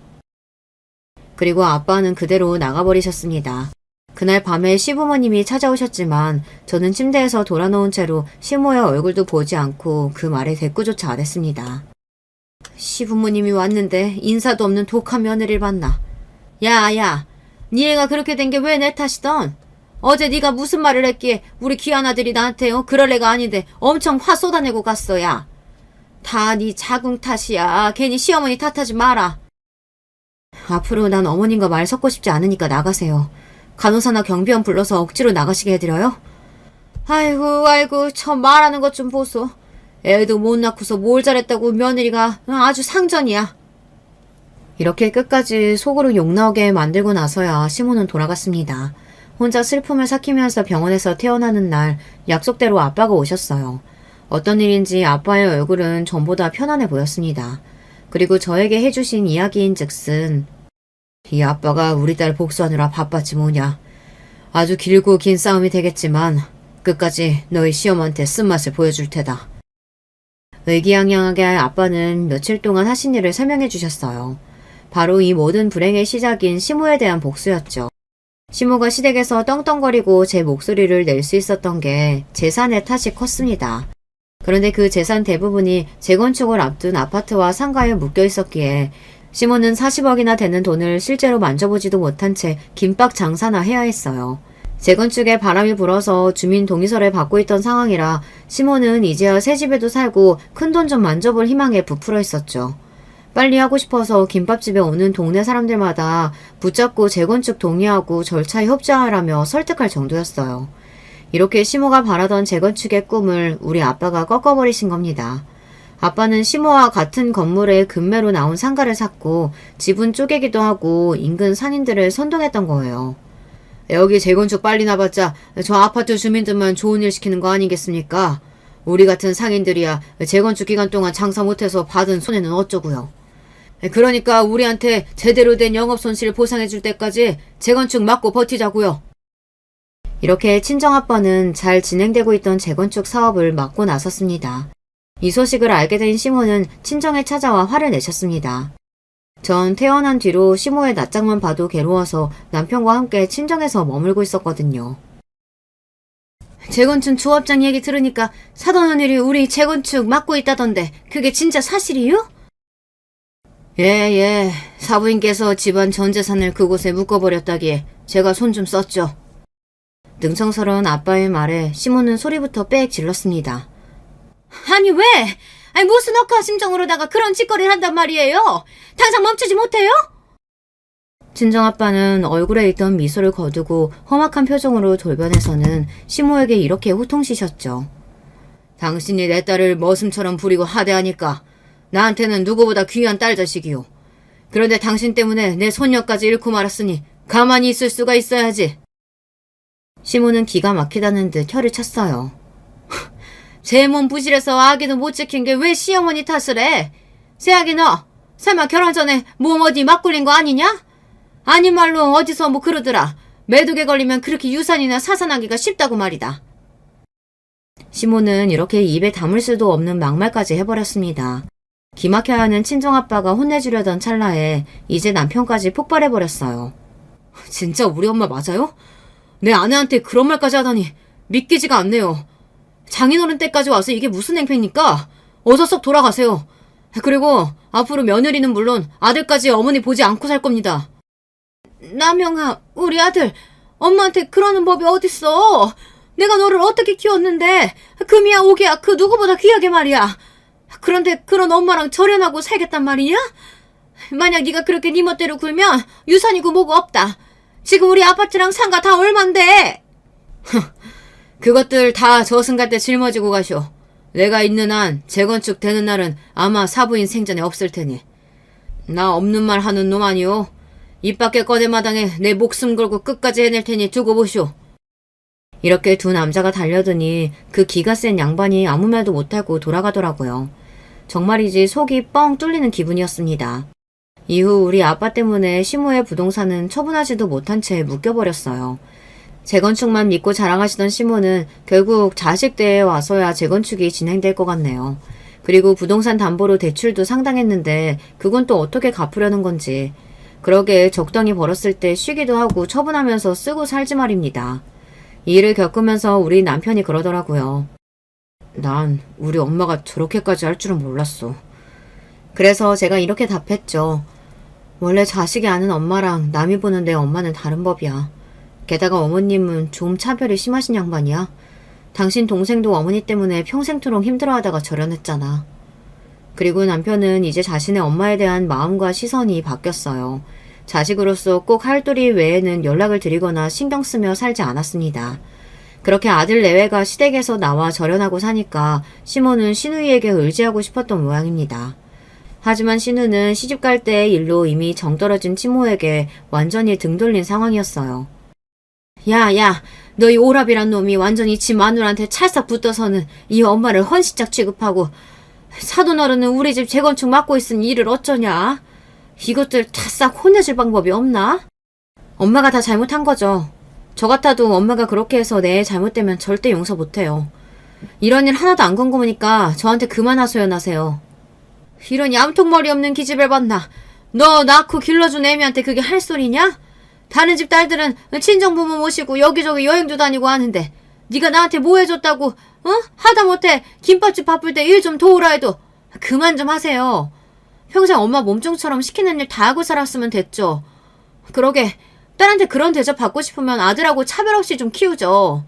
그리고 아빠는 그대로 나가버리셨습니다. 그날 밤에 시부모님이 찾아오셨지만 저는 침대에서 돌아놓은 채로 시모의 얼굴도 보지 않고 그 말에 대꾸조차 안 했습니다. 시부모님이 왔는데 인사도 없는 독한 며느리를 봤나. 야, 네 애가 그렇게 된 게 왜 내 탓이던? 어제 네가 무슨 말을 했기에 우리 귀한 아들이 나한테 그럴 애가 아닌데 엄청 화 쏟아내고 갔어. 야. 다 네 자궁 탓이야. 괜히 시어머니 탓하지 마라. 앞으로 난 어머님과 말 섞고 싶지 않으니까 나가세요. 간호사나 경비원 불러서 억지로 나가시게 해드려요? 아이고, 저 말하는 것 좀 보소. 애도 못 낳고서 뭘 잘했다고 며느리가 아주 상전이야. 이렇게 끝까지 속으로 욕 나오게 만들고 나서야 시모는 돌아갔습니다. 혼자 슬픔을 삭히면서 병원에서 퇴원하는 날 약속대로 아빠가 오셨어요. 어떤 일인지 아빠의 얼굴은 전보다 편안해 보였습니다. 그리고 저에게 해주신 이야기인 즉슨 이 아빠가 우리 딸 복수하느라 바빴지 뭐냐. 아주 길고 긴 싸움이 되겠지만 끝까지 너희 시어머니한테 쓴맛을 보여줄 테다. 의기양양하게 아빠는 며칠 동안 하신 일을 설명해 주셨어요. 바로 이 모든 불행의 시작인 시모에 대한 복수였죠. 시모가 시댁에서 떵떵거리고 제 목소리를 낼 수 있었던 게 재산의 탓이 컸습니다. 그런데 그 재산 대부분이 재건축을 앞둔 아파트와 상가에 묶여 있었기에 시모는 40억이나 되는 돈을 실제로 만져보지도 못한 채 김밥 장사나 해야 했어요. 재건축에 바람이 불어서 주민 동의서를 받고 있던 상황이라 시모는 이제야 새 집에도 살고 큰돈 좀 만져볼 희망에 부풀어 있었죠. 빨리 하고 싶어서 김밥집에 오는 동네 사람들마다 붙잡고 재건축 동의하고 절차에 협조하라며 설득할 정도였어요. 이렇게 시모가 바라던 재건축의 꿈을 우리 아빠가 꺾어버리신 겁니다. 아빠는 시모와 같은 건물에 금매로 나온 상가를 샀고 지분 쪼개기도 하고 인근 상인들을 선동했던 거예요. 여기 재건축 빨리 나봤자 저 아파트 주민들만 좋은 일 시키는 거 아니겠습니까? 우리 같은 상인들이야 재건축 기간 동안 장사 못해서 받은 손해는 어쩌고요. 그러니까 우리한테 제대로 된 영업 손실 보상해줄 때까지 재건축 막고 버티자고요. 이렇게 친정아빠는 잘 진행되고 있던 재건축 사업을 막고 나섰습니다. 이 소식을 알게 된 시모는 친정에 찾아와 화를 내셨습니다. 전 퇴원한 뒤로 시모의 낯짝만 봐도 괴로워서 남편과 함께 친정에서 머물고 있었거든요. 재건축 조합장 얘기 들으니까 사돈 언니이 우리 재건축 막고 있다던데 그게 진짜 사실이요? 예, 사부인께서 집안 전 재산을 그곳에 묶어버렸다기에 제가 손 좀 썼죠. 능청스러운 아빠의 말에 시모는 소리부터 빽 질렀습니다. 아니 왜? 아니 무슨 억한 심정으로다가 그런 짓거리를 한단 말이에요? 당장 멈추지 못해요? 친정아빠는 얼굴에 있던 미소를 거두고 험악한 표정으로 돌변해서는 시모에게 이렇게 호통치셨죠. 당신이 내 딸을 머슴처럼 부리고 하대하니까 나한테는 누구보다 귀한 딸 자식이요. 그런데 당신 때문에 내 손녀까지 잃고 말았으니 가만히 있을 수가 있어야지. 시모는 기가 막히다는 듯 혀를 쳤어요. 제 몸 부실해서 아기도 못 지킨 게 왜 시어머니 탓을 해? 새아기 너 설마 결혼 전에 몸 어디 막 굴린 거 아니냐? 아니 말로 어디서 뭐 그러더라. 매독에 걸리면 그렇게 유산이나 사산하기가 쉽다고 말이다. 시모는 이렇게 입에 담을 수도 없는 막말까지 해버렸습니다. 기막혀야 하는 친정아빠가 혼내주려던 찰나에 이제 남편까지 폭발해버렸어요. 진짜 우리 엄마 맞아요? 내 아내한테 그런 말까지 하다니 믿기지가 않네요. 장인어른 때까지 와서 이게 무슨 행패입니까? 어서 썩 돌아가세요. 그리고 앞으로 며느리는 물론 아들까지 어머니 보지 않고 살 겁니다. 남영아, 우리 아들 엄마한테 그러는 법이 어딨어. 내가 너를 어떻게 키웠는데 금이야 오기야 그 누구보다 귀하게 말이야. 그런데 그런 엄마랑 절연하고 살겠단 말이냐? 만약 네가 그렇게 네 멋대로 굴면 유산이고 뭐고 없다. 지금 우리 아파트랑 상가 다 얼만데? 그것들 다 저승갈 때 짊어지고 가쇼. 내가 있는 한 재건축 되는 날은 아마 사부인 생전에 없을 테니. 나 없는 말 하는 놈 아니오. 입 밖에 꺼내마당에 내 목숨 걸고 끝까지 해낼 테니 두고 보쇼. 이렇게 두 남자가 달려드니 그 기가 센 양반이 아무 말도 못하고 돌아가더라고요. 정말이지 속이 뻥 뚫리는 기분이었습니다. 이후 우리 아빠 때문에 시모의 부동산은 처분하지도 못한 채 묶여버렸어요. 재건축만 믿고 자랑하시던 시모는 결국 자식대에 와서야 재건축이 진행될 것 같네요. 그리고 부동산 담보로 대출도 상당했는데 그건 또 어떻게 갚으려는 건지. 그러게 적당히 벌었을 때 쉬기도 하고 처분하면서 쓰고 살지 말입니다. 이 일을 겪으면서 우리 남편이 그러더라고요. 난 우리 엄마가 저렇게까지 할 줄은 몰랐어. 그래서 제가 이렇게 답했죠. 원래 자식이 아는 엄마랑 남이 보는 내 엄마는 다른 법이야. 게다가 어머님은 좀 차별이 심하신 양반이야. 당신 동생도 어머니 때문에 평생토록 힘들어하다가 절연했잖아. 그리고 남편은 이제 자신의 엄마에 대한 마음과 시선이 바뀌었어요. 자식으로서 꼭 할 도리 외에는 연락을 드리거나 신경 쓰며 살지 않았습니다. 그렇게 아들 내외가 시댁에서 나와 절연하고 사니까 시모는 신우이에게 의지하고 싶었던 모양입니다. 하지만 신우는 시집갈 때의 일로 이미 정떨어진 친모에게 완전히 등 돌린 상황이었어요. 야, 너 이 오랍이란 놈이 완전히 지 마누라한테 찰싹 붙어서는 이 엄마를 헌시짝 취급하고 사돈 어른은 우리 집 재건축 맡고 있으니 이를 어쩌냐? 이것들 다 싹 혼내줄 방법이 없나? 엄마가 다 잘못한 거죠. 저 같아도 엄마가 그렇게 해서 내 잘못되면 절대 용서 못해요. 이런 일 하나도 안 궁금하니까 저한테 그만 하소연하세요. 이런 얌통머리 없는 기집애 봤나? 너 낳고 길러준 애미한테 그게 할 소리냐? 다른 집 딸들은 친정부모 모시고 여기저기 여행도 다니고 하는데 네가 나한테 뭐 해줬다고 어? 하다못해 김밥집 바쁠 때 일 좀 도우라 해도 그만 좀 하세요. 평생 엄마 몸종처럼 시키는 일 다 하고 살았으면 됐죠. 그러게 딸한테 그런 대접 받고 싶으면 아들하고 차별 없이 좀 키우죠.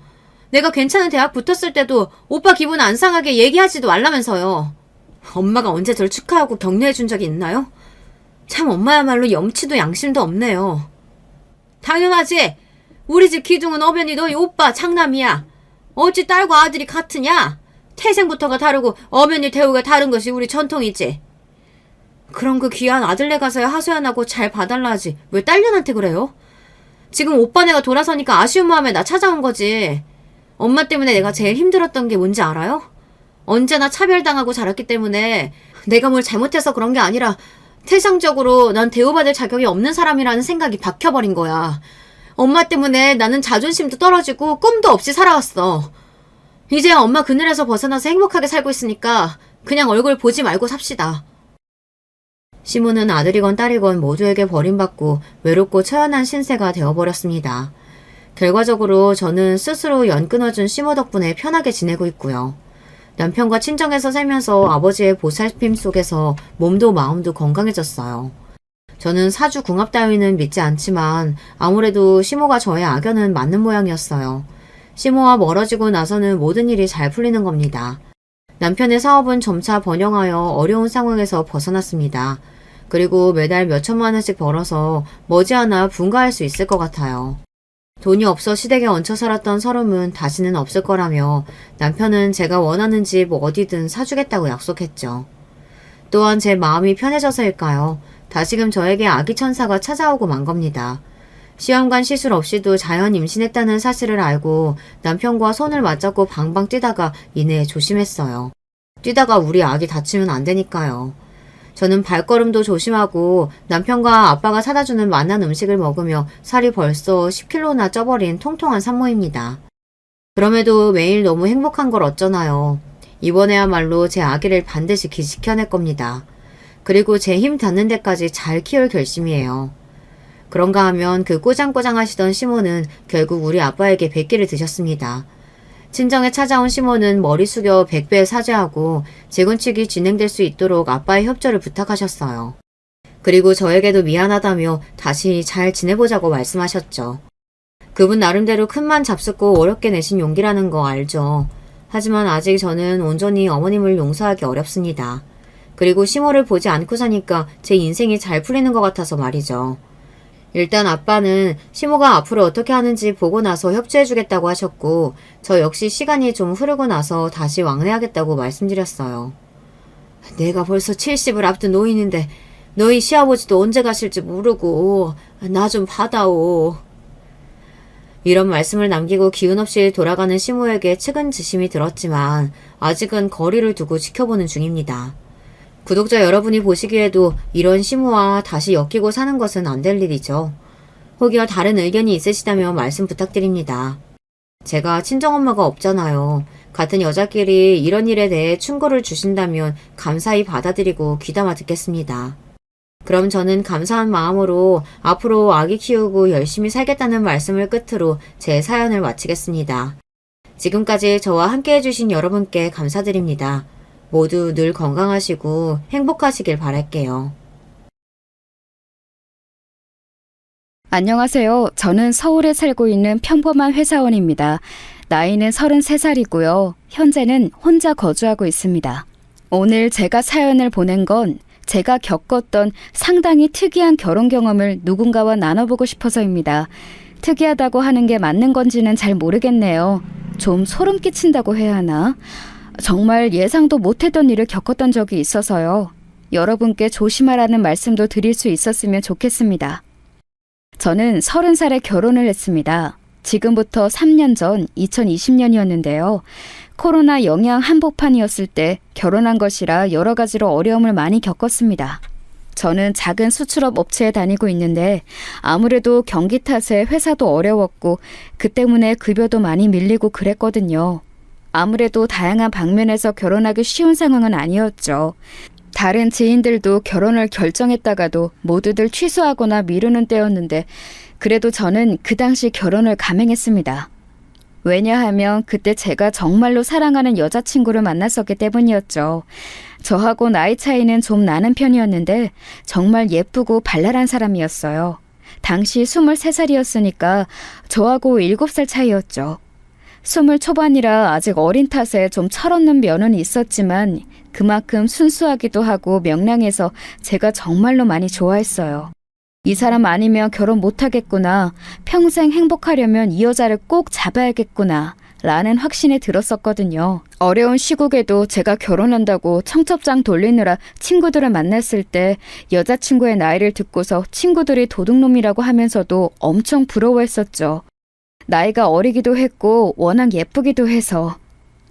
내가 괜찮은 대학 붙었을 때도 오빠 기분 안 상하게 얘기하지도 말라면서요. 엄마가 언제 절 축하하고 격려해 준 적이 있나요? 참 엄마야말로 염치도 양심도 없네요. 당연하지. 우리 집 기둥은 어변이 너희 오빠 장남이야. 어찌 딸과 아들이 같으냐? 태생부터가 다르고 어머니 대우가 다른 것이 우리 전통이지. 그럼 그 귀한 아들네 가서야 하소연하고 잘 봐달라 하지 왜 딸년한테 그래요? 지금 오빠네가 돌아서니까 아쉬운 마음에 나 찾아온 거지. 엄마 때문에 내가 제일 힘들었던 게 뭔지 알아요? 언제나 차별당하고 자랐기 때문에 내가 뭘 잘못해서 그런 게 아니라 태생적으로 난 대우받을 자격이 없는 사람이라는 생각이 박혀버린 거야. 엄마 때문에 나는 자존심도 떨어지고 꿈도 없이 살아왔어. 이제야 엄마 그늘에서 벗어나서 행복하게 살고 있으니까 그냥 얼굴 보지 말고 삽시다. 시모는 아들이건 딸이건 모두에게 버림받고 외롭고 처연한 신세가 되어버렸습니다. 결과적으로 저는 스스로 연 끊어준 시모 덕분에 편하게 지내고 있고요. 남편과 친정에서 살면서 아버지의 보살핌 속에서 몸도 마음도 건강해졌어요. 저는 사주 궁합 따위는 믿지 않지만 아무래도 시모가 저의 악연은 맞는 모양이었어요. 시모와 멀어지고 나서는 모든 일이 잘 풀리는 겁니다. 남편의 사업은 점차 번영하여 어려운 상황에서 벗어났습니다. 그리고 매달 몇천만 원씩 벌어서 머지않아 분가할 수 있을 것 같아요. 돈이 없어 시댁에 얹혀 살았던 서름은 다시는 없을 거라며 남편은 제가 원하는 집 어디든 사주겠다고 약속했죠. 또한 제 마음이 편해져서일까요? 다시금 저에게 아기 천사가 찾아오고 만 겁니다. 시험관 시술 없이도 자연 임신했다는 사실을 알고 남편과 손을 맞잡고 방방 뛰다가 이내 조심했어요. 뛰다가 우리 아기 다치면 안 되니까요. 저는 발걸음도 조심하고 남편과 아빠가 사다 주는 맛난 음식을 먹으며 살이 벌써 10kg나 쪄버린 통통한 산모입니다. 그럼에도 매일 너무 행복한 걸 어쩌나요. 이번에야말로 제 아기를 반드시 지켜낼 겁니다. 그리고 제 힘 닿는 데까지 잘 키울 결심이에요. 그런가 하면 그 꼬장꼬장 하시던 시모는 결국 우리 아빠에게 백기를 드셨습니다. 친정에 찾아온 시모는 머리 숙여 100배 사죄하고 재건축이 진행될 수 있도록 아빠의 협조를 부탁하셨어요. 그리고 저에게도 미안하다며 다시 잘 지내보자고 말씀하셨죠. 그분 나름대로 큰맘 잡숫고 어렵게 내신 용기라는 거 알죠. 하지만 아직 저는 온전히 어머님을 용서하기 어렵습니다. 그리고 시모를 보지 않고 사니까 제 인생이 잘 풀리는 것 같아서 말이죠. 일단 아빠는 시모가 앞으로 어떻게 하는지 보고 나서 협조해주겠다고 하셨고 저 역시 시간이 좀 흐르고 나서 다시 왕래하겠다고 말씀드렸어요. 내가 벌써 70을 앞둔 노인인데 너희 시아버지도 언제 가실지 모르고 나 좀 받아오. 이런 말씀을 남기고 기운 없이 돌아가는 시모에게 측은지심이 들었지만 아직은 거리를 두고 지켜보는 중입니다. 구독자 여러분이 보시기에도 이런 시모와 다시 엮이고 사는 것은 안 될 일이죠. 혹여 다른 의견이 있으시다면 말씀 부탁드립니다. 제가 친정엄마가 없잖아요. 같은 여자끼리 이런 일에 대해 충고를 주신다면 감사히 받아들이고 귀담아 듣겠습니다. 그럼 저는 감사한 마음으로 앞으로 아기 키우고 열심히 살겠다는 말씀을 끝으로 제 사연을 마치겠습니다. 지금까지 저와 함께 해주신 여러분께 감사드립니다. 모두 늘 건강하시고 행복하시길 바랄게요. 안녕하세요. 저는 서울에 살고 있는 평범한 회사원입니다. 나이는 33살이고요. 현재는 혼자 거주하고 있습니다. 오늘 제가 사연을 보낸 건 제가 겪었던 상당히 특이한 결혼 경험을 누군가와 나눠보고 싶어서입니다. 특이하다고 하는 게 맞는 건지는 잘 모르겠네요. 좀 소름 끼친다고 해야 하나? 정말 예상도 못했던 일을 겪었던 적이 있어서요. 여러분께 조심하라는 말씀도 드릴 수 있었으면 좋겠습니다. 저는 30살에 결혼을 했습니다. 지금부터 3년 전 2020년이었는데요. 코로나 영향 한복판이었을 때 결혼한 것이라 여러 가지로 어려움을 많이 겪었습니다. 저는 작은 수출업 업체에 다니고 있는데 아무래도 경기 탓에 회사도 어려웠고 그 때문에 급여도 많이 밀리고 그랬거든요. 아무래도 다양한 방면에서 결혼하기 쉬운 상황은 아니었죠. 다른 지인들도 결혼을 결정했다가도 모두들 취소하거나 미루는 때였는데 그래도 저는 그 당시 결혼을 감행했습니다. 왜냐하면 그때 제가 정말로 사랑하는 여자친구를 만났었기 때문이었죠. 저하고 나이 차이는 좀 나는 편이었는데 정말 예쁘고 발랄한 사람이었어요. 당시 23살이었으니까 저하고 7살 차이였죠. 20 초반이라 아직 어린 탓에 좀 철없는 면은 있었지만 그만큼 순수하기도 하고 명랑해서 제가 정말로 많이 좋아했어요. 이 사람 아니면 결혼 못하겠구나. 평생 행복하려면 이 여자를 꼭 잡아야겠구나. 라는 확신이 들었었거든요. 어려운 시국에도 제가 결혼한다고 청첩장 돌리느라 친구들을 만났을 때 여자친구의 나이를 듣고서 친구들이 도둑놈이라고 하면서도 엄청 부러워했었죠. 나이가 어리기도 했고 워낙 예쁘기도 해서.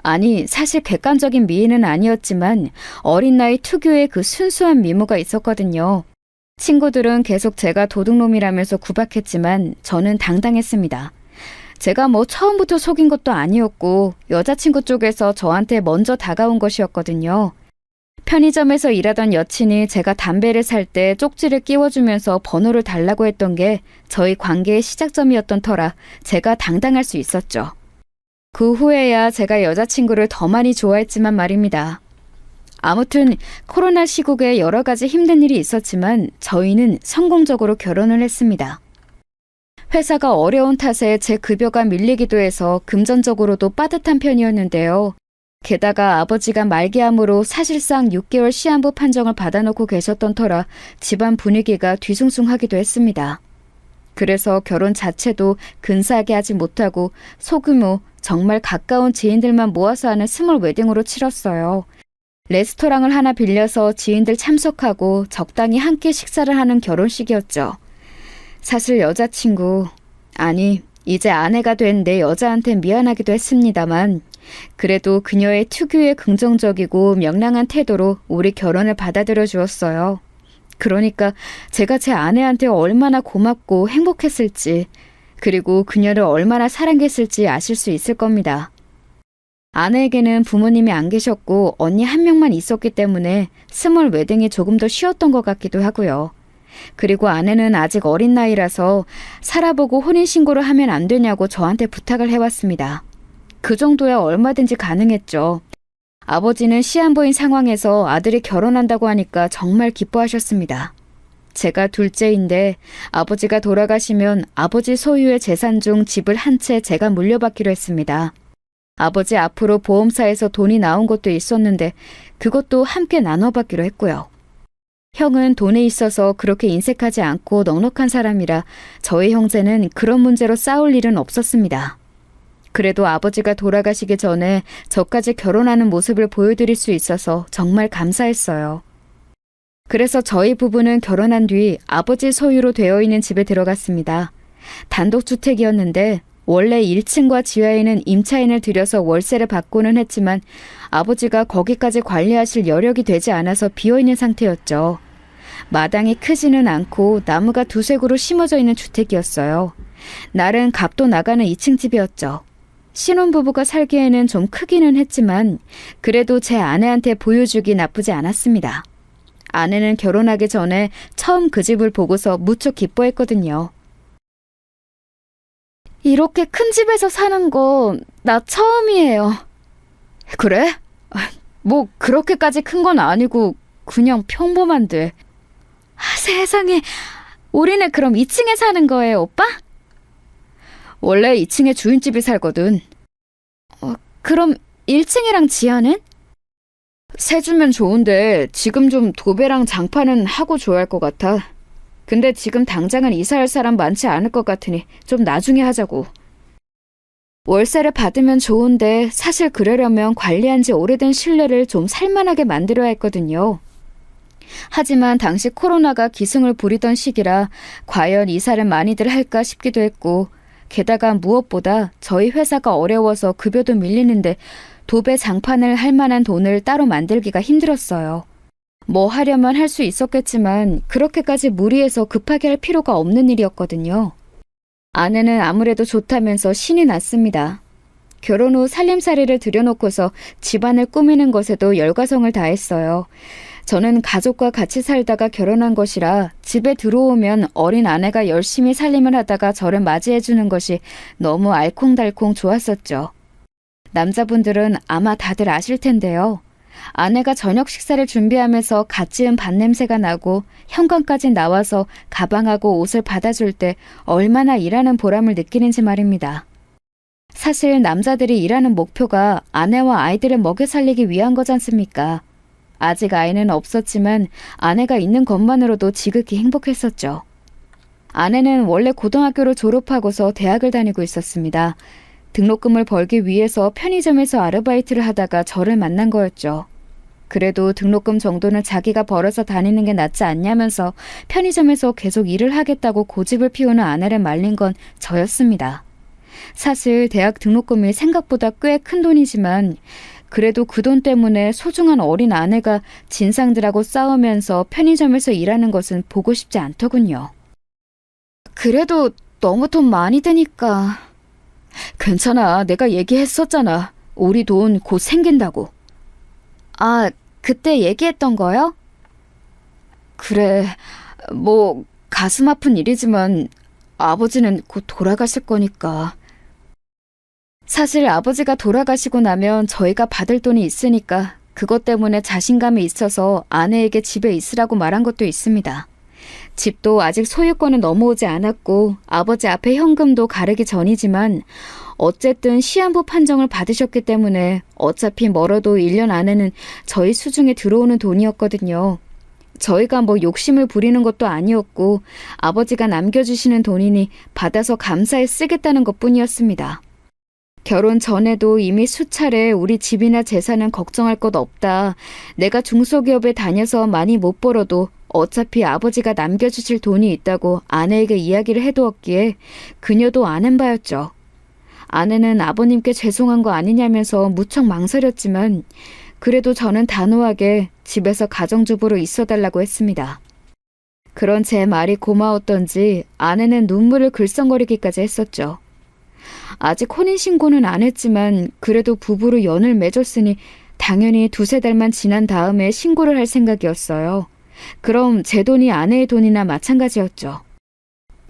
아니, 사실 객관적인 미인은 아니었지만 어린 나이 특유의 그 순수한 미모가 있었거든요. 친구들은 계속 제가 도둑놈이라면서 구박했지만 저는 당당했습니다. 제가 처음부터 속인 것도 아니었고 여자친구 쪽에서 저한테 먼저 다가온 것이었거든요. 편의점에서 일하던 여친이 제가 담배를 살 때 쪽지를 끼워주면서 번호를 달라고 했던 게 저희 관계의 시작점이었던 터라 제가 당당할 수 있었죠. 그 후에야 제가 여자친구를 더 많이 좋아했지만 말입니다. 아무튼 코로나 시국에 여러 가지 힘든 일이 있었지만 저희는 성공적으로 결혼을 했습니다. 회사가 어려운 탓에 제 급여가 밀리기도 해서 금전적으로도 빠듯한 편이었는데요. 게다가 아버지가 말기암으로 사실상 6개월 시한부 판정을 받아놓고 계셨던 터라 집안 분위기가 뒤숭숭하기도 했습니다. 그래서 결혼 자체도 근사하게 하지 못하고 소규모 정말 가까운 지인들만 모아서 하는 스몰 웨딩으로 치렀어요. 레스토랑을 하나 빌려서 지인들 참석하고 적당히 함께 식사를 하는 결혼식이었죠. 사실 여자친구, 아니 이제 아내가 된 내 여자한테 미안하기도 했습니다만 그래도 그녀의 특유의 긍정적이고 명랑한 태도로 우리 결혼을 받아들여 주었어요. 그러니까 제가 제 아내한테 얼마나 고맙고 행복했을지 그리고 그녀를 얼마나 사랑했을지 아실 수 있을 겁니다. 아내에게는 부모님이 안 계셨고 언니 한 명만 있었기 때문에 스몰 웨딩이 조금 더 쉬웠던 것 같기도 하고요. 그리고 아내는 아직 어린 나이라서 살아보고 혼인신고를 하면 안 되냐고 저한테 부탁을 해왔습니다. 그 정도야 얼마든지 가능했죠. 아버지는 시한부인 상황에서 아들이 결혼한다고 하니까 정말 기뻐하셨습니다. 제가 둘째인데 아버지가 돌아가시면 아버지 소유의 재산 중 집을 한 채 제가 물려받기로 했습니다. 아버지 앞으로 보험사에서 돈이 나온 것도 있었는데 그것도 함께 나눠받기로 했고요. 형은 돈에 있어서 그렇게 인색하지 않고 넉넉한 사람이라 저희 형제는 그런 문제로 싸울 일은 없었습니다. 그래도 아버지가 돌아가시기 전에 저까지 결혼하는 모습을 보여드릴 수 있어서 정말 감사했어요. 그래서 저희 부부는 결혼한 뒤 아버지 소유로 되어 있는 집에 들어갔습니다. 단독주택이었는데 원래 1층과 지하에는 임차인을 들여서 월세를 받고는 했지만 아버지가 거기까지 관리하실 여력이 되지 않아서 비어있는 상태였죠. 마당이 크지는 않고 나무가 두세 그루 심어져 있는 주택이었어요. 날은 값도 나가는 2층 집이었죠. 신혼부부가 살기에는 좀 크기는 했지만 그래도 제 아내한테 보여주기 나쁘지 않았습니다. 아내는 결혼하기 전에 처음 그 집을 보고서 무척 기뻐했거든요. 이렇게 큰 집에서 사는 거 나 처음이에요. 그래? 뭐 그렇게까지 큰 건 아니고 그냥 평범한데. 세상에, 우리는 그럼 2층에 사는 거예요, 오빠? 원래 2층에 주인집이 살거든. 그럼 1층이랑 지하는? 세 주면 좋은데 지금 좀 도배랑 장판은 하고 줘야 할 것 같아. 근데 지금 당장은 이사할 사람 많지 않을 것 같으니 좀 나중에 하자고. 월세를 받으면 좋은데 사실 그러려면 관리한 지 오래된 실내를 좀 살만하게 만들어야 했거든요. 하지만 당시 코로나가 기승을 부리던 시기라 과연 이사를 많이들 할까 싶기도 했고, 게다가 무엇보다 저희 회사가 어려워서 급여도 밀리는데 도배 장판을 할 만한 돈을 따로 만들기가 힘들었어요. 뭐 하려면 할 수 있었겠지만 그렇게까지 무리해서 급하게 할 필요가 없는 일이었거든요. 아내는 아무래도 좋다면서 신이 났습니다. 결혼 후 살림살이를 들여놓고서 집안을 꾸미는 것에도 열과성을 다했어요. 저는 가족과 같이 살다가 결혼한 것이라 집에 들어오면 어린 아내가 열심히 살림을 하다가 저를 맞이해주는 것이 너무 알콩달콩 좋았었죠. 남자분들은 아마 다들 아실 텐데요. 아내가 저녁 식사를 준비하면서 갓 지은 밥 냄새가 나고 현관까지 나와서 가방하고 옷을 받아줄 때 얼마나 일하는 보람을 느끼는지 말입니다. 사실 남자들이 일하는 목표가 아내와 아이들을 먹여 살리기 위한 거지 않습니까? 아직 아이는 없었지만 아내가 있는 것만으로도 지극히 행복했었죠. 아내는 원래 고등학교를 졸업하고서 대학을 다니고 있었습니다. 등록금을 벌기 위해서 편의점에서 아르바이트를 하다가 저를 만난 거였죠. 그래도 등록금 정도는 자기가 벌어서 다니는 게 낫지 않냐면서 편의점에서 계속 일을 하겠다고 고집을 피우는 아내를 말린 건 저였습니다. 사실 대학 등록금이 생각보다 꽤 큰 돈이지만 그래도 그 돈 때문에 소중한 어린 아내가 진상들하고 싸우면서 편의점에서 일하는 것은 보고 싶지 않더군요. 그래도 너무 돈 많이 드니까. 괜찮아, 내가 얘기했었잖아. 우리 돈 곧 생긴다고. 아, 그때 얘기했던 거요? 그래, 뭐 가슴 아픈 일이지만 아버지는 곧 돌아가실 거니까. 사실 아버지가 돌아가시고 나면 저희가 받을 돈이 있으니까 그것 때문에 자신감이 있어서 아내에게 집에 있으라고 말한 것도 있습니다. 집도 아직 소유권은 넘어오지 않았고 아버지 앞에 현금도 가르기 전이지만 어쨌든 시한부 판정을 받으셨기 때문에 어차피 멀어도 1년 안에는 저희 수중에 들어오는 돈이었거든요. 저희가 뭐 욕심을 부리는 것도 아니었고 아버지가 남겨주시는 돈이니 받아서 감사히 쓰겠다는 것뿐이었습니다. 결혼 전에도 이미 수차례 우리 집이나 재산은 걱정할 것 없다. 내가 중소기업에 다녀서 많이 못 벌어도 어차피 아버지가 남겨주실 돈이 있다고 아내에게 이야기를 해두었기에 그녀도 아는 바였죠. 아내는 아버님께 죄송한 거 아니냐면서 무척 망설였지만 그래도 저는 단호하게 집에서 가정주부로 있어달라고 했습니다. 그런 제 말이 고마웠던지 아내는 눈물을 글썽거리기까지 했었죠. 아직 혼인신고는 안 했지만 그래도 부부로 연을 맺었으니 당연히 2-3달만 지난 다음에 신고를 할 생각이었어요. 그럼 제 돈이 아내의 돈이나 마찬가지였죠.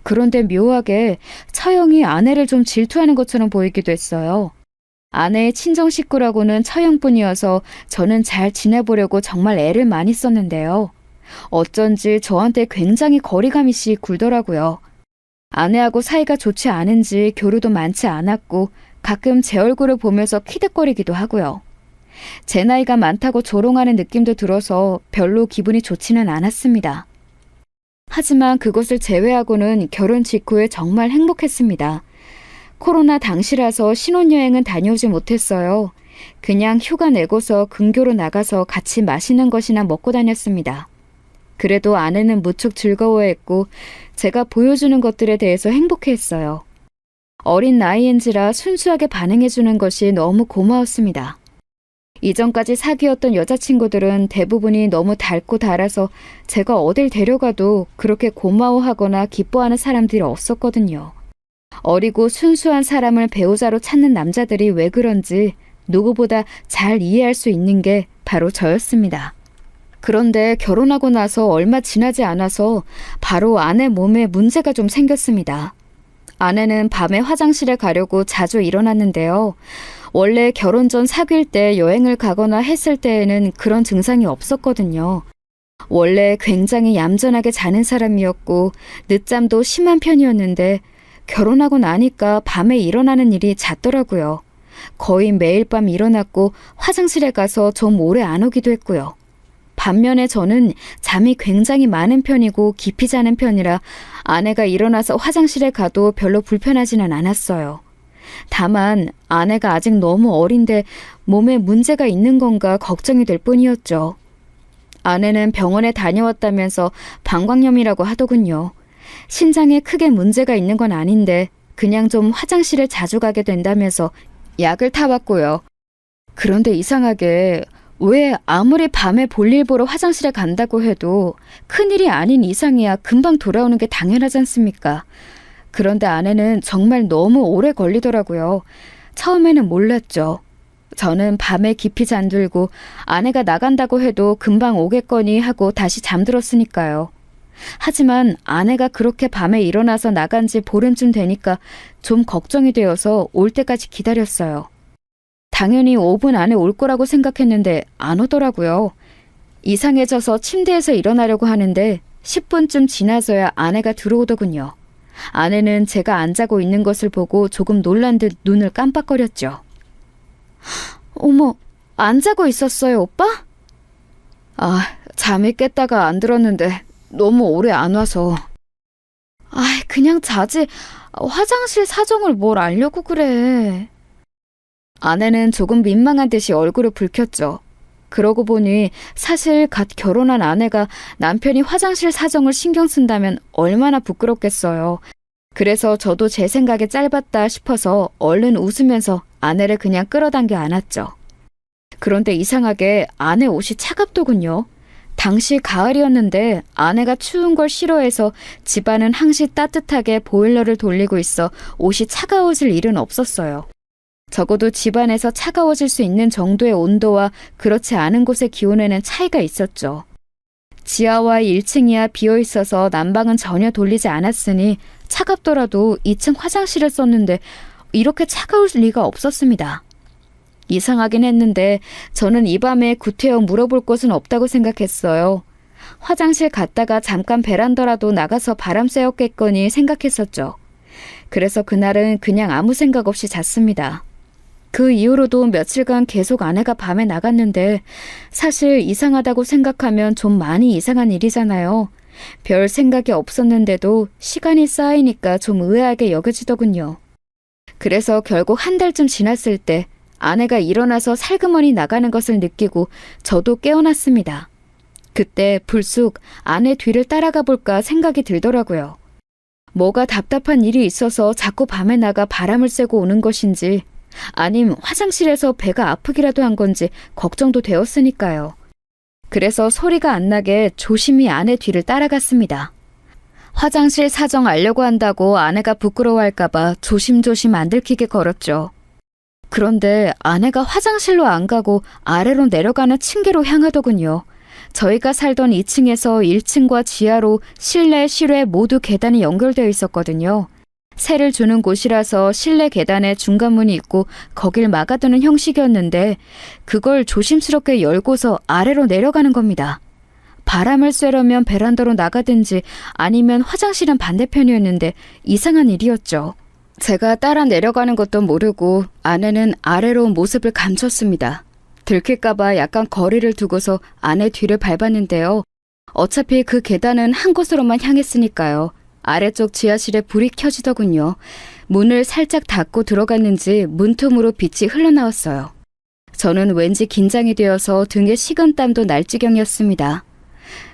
그런데 묘하게 처형이 아내를 좀 질투하는 것처럼 보이기도 했어요. 아내의 친정 식구라고는 처형뿐이어서 저는 잘 지내보려고 정말 애를 많이 썼는데요. 어쩐지 저한테 굉장히 거리감이 씨 굴더라고요. 아내하고 사이가 좋지 않은지 교류도 많지 않았고 가끔 제 얼굴을 보면서 키득거리기도 하고요. 제 나이가 많다고 조롱하는 느낌도 들어서 별로 기분이 좋지는 않았습니다. 하지만 그것을 제외하고는 결혼 직후에 정말 행복했습니다. 코로나 당시라서 신혼여행은 다녀오지 못했어요. 그냥 휴가 내고서 근교로 나가서 같이 맛있는 것이나 먹고 다녔습니다. 그래도 아내는 무척 즐거워했고 제가 보여주는 것들에 대해서 행복해했어요. 어린 나이인지라 순수하게 반응해주는 것이 너무 고마웠습니다. 이전까지 사귀었던 여자친구들은 대부분이 너무 닳고 달아서 제가 어딜 데려가도 그렇게 고마워하거나 기뻐하는 사람들이 없었거든요. 어리고 순수한 사람을 배우자로 찾는 남자들이 왜 그런지 누구보다 잘 이해할 수 있는 게 바로 저였습니다. 그런데 결혼하고 나서 얼마 지나지 않아서 바로 아내 몸에 문제가 좀 생겼습니다. 아내는 밤에 화장실에 가려고 자주 일어났는데요. 원래 결혼 전 사귈 때 여행을 가거나 했을 때에는 그런 증상이 없었거든요. 원래 굉장히 얌전하게 자는 사람이었고 늦잠도 심한 편이었는데 결혼하고 나니까 밤에 일어나는 일이 잦더라고요. 거의 매일 밤 일어났고 화장실에 가서 좀 오래 안 오기도 했고요. 반면에 저는 잠이 굉장히 많은 편이고 깊이 자는 편이라 아내가 일어나서 화장실에 가도 별로 불편하지는 않았어요. 다만 아내가 아직 너무 어린데 몸에 문제가 있는 건가 걱정이 될 뿐이었죠. 아내는 병원에 다녀왔다면서 방광염이라고 하더군요. 신장에 크게 문제가 있는 건 아닌데 그냥 좀 화장실에 자주 가게 된다면서 약을 타봤고요. 그런데 이상하게 왜 아무리 밤에 볼일 보러 화장실에 간다고 해도 큰일이 아닌 이상이야 금방 돌아오는 게 당연하지 않습니까? 그런데 아내는 정말 너무 오래 걸리더라고요. 처음에는 몰랐죠. 저는 밤에 깊이 잠들고 아내가 나간다고 해도 금방 오겠거니 하고 다시 잠들었으니까요. 하지만 아내가 그렇게 밤에 일어나서 나간 지 보름쯤 되니까 좀 걱정이 되어서 올 때까지 기다렸어요. 당연히 5분 안에 올 거라고 생각했는데 안 오더라고요. 이상해져서 침대에서 일어나려고 하는데 10분쯤 지나서야 아내가 들어오더군요. 아내는 제가 안 자고 있는 것을 보고 조금 놀란 듯 눈을 깜빡거렸죠. 어머, 안 자고 있었어요, 오빠? 잠이 깼다가 안 들었는데 너무 오래 안 와서. 그냥 자지. 화장실 사정을 뭘 알려고 그래. 아내는 조금 민망한 듯이 얼굴을 붉혔죠. 그러고 보니 사실 갓 결혼한 아내가 남편이 화장실 사정을 신경 쓴다면 얼마나 부끄럽겠어요. 그래서 저도 제 생각에 짧았다 싶어서 얼른 웃으면서 아내를 그냥 끌어당겨 안았죠. 그런데 이상하게 아내 옷이 차갑더군요. 당시 가을이었는데 아내가 추운 걸 싫어해서 집안은 항시 따뜻하게 보일러를 돌리고 있어 옷이 차가워질 일은 없었어요. 적어도 집안에서 차가워질 수 있는 정도의 온도와 그렇지 않은 곳의 기온에는 차이가 있었죠. 지하와 1층이야 비어있어서 난방은 전혀 돌리지 않았으니 차갑더라도 2층 화장실을 썼는데 이렇게 차가울 리가 없었습니다. 이상하긴 했는데 저는 이 밤에 구태여 물어볼 곳은 없다고 생각했어요. 화장실 갔다가 잠깐 베란다라도 나가서 바람 쐬었겠거니 생각했었죠. 그래서 그날은 그냥 아무 생각 없이 잤습니다. 그 이후로도 며칠간 계속 아내가 밤에 나갔는데 사실 이상하다고 생각하면 좀 많이 이상한 일이잖아요. 별 생각이 없었는데도 시간이 쌓이니까 좀 의아하게 여겨지더군요. 그래서 결국 한 달쯤 지났을 때 아내가 일어나서 살그머니 나가는 것을 느끼고 저도 깨어났습니다. 그때 불쑥 아내 뒤를 따라가 볼까 생각이 들더라고요. 뭐가 답답한 일이 있어서 자꾸 밤에 나가 바람을 쐬고 오는 것인지 아님 화장실에서 배가 아프기라도 한 건지 걱정도 되었으니까요. 그래서 소리가 안 나게 조심히 아내 뒤를 따라갔습니다. 화장실 사정 알려고 한다고 아내가 부끄러워할까봐 조심조심 안 들키게 걸었죠. 그런데 아내가 화장실로 안 가고 아래로 내려가는 층계로 향하더군요. 저희가 살던 2층에서 1층과 지하로 실내, 실외 모두 계단이 연결되어 있었거든요. 세를 주는 곳이라서 실내 계단에 중간문이 있고 거길 막아두는 형식이었는데 그걸 조심스럽게 열고서 아래로 내려가는 겁니다. 바람을 쐬려면 베란다로 나가든지 아니면 화장실은 반대편이었는데 이상한 일이었죠. 제가 따라 내려가는 것도 모르고 아내는 아래로 모습을 감췄습니다. 들킬까봐 약간 거리를 두고서 아내 뒤를 밟았는데요. 어차피 그 계단은 한 곳으로만 향했으니까요. 아래쪽 지하실에 불이 켜지더군요. 문을 살짝 닫고 들어갔는지 문틈으로 빛이 흘러나왔어요. 저는 왠지 긴장이 되어서 등에 식은땀도 날 지경이었습니다.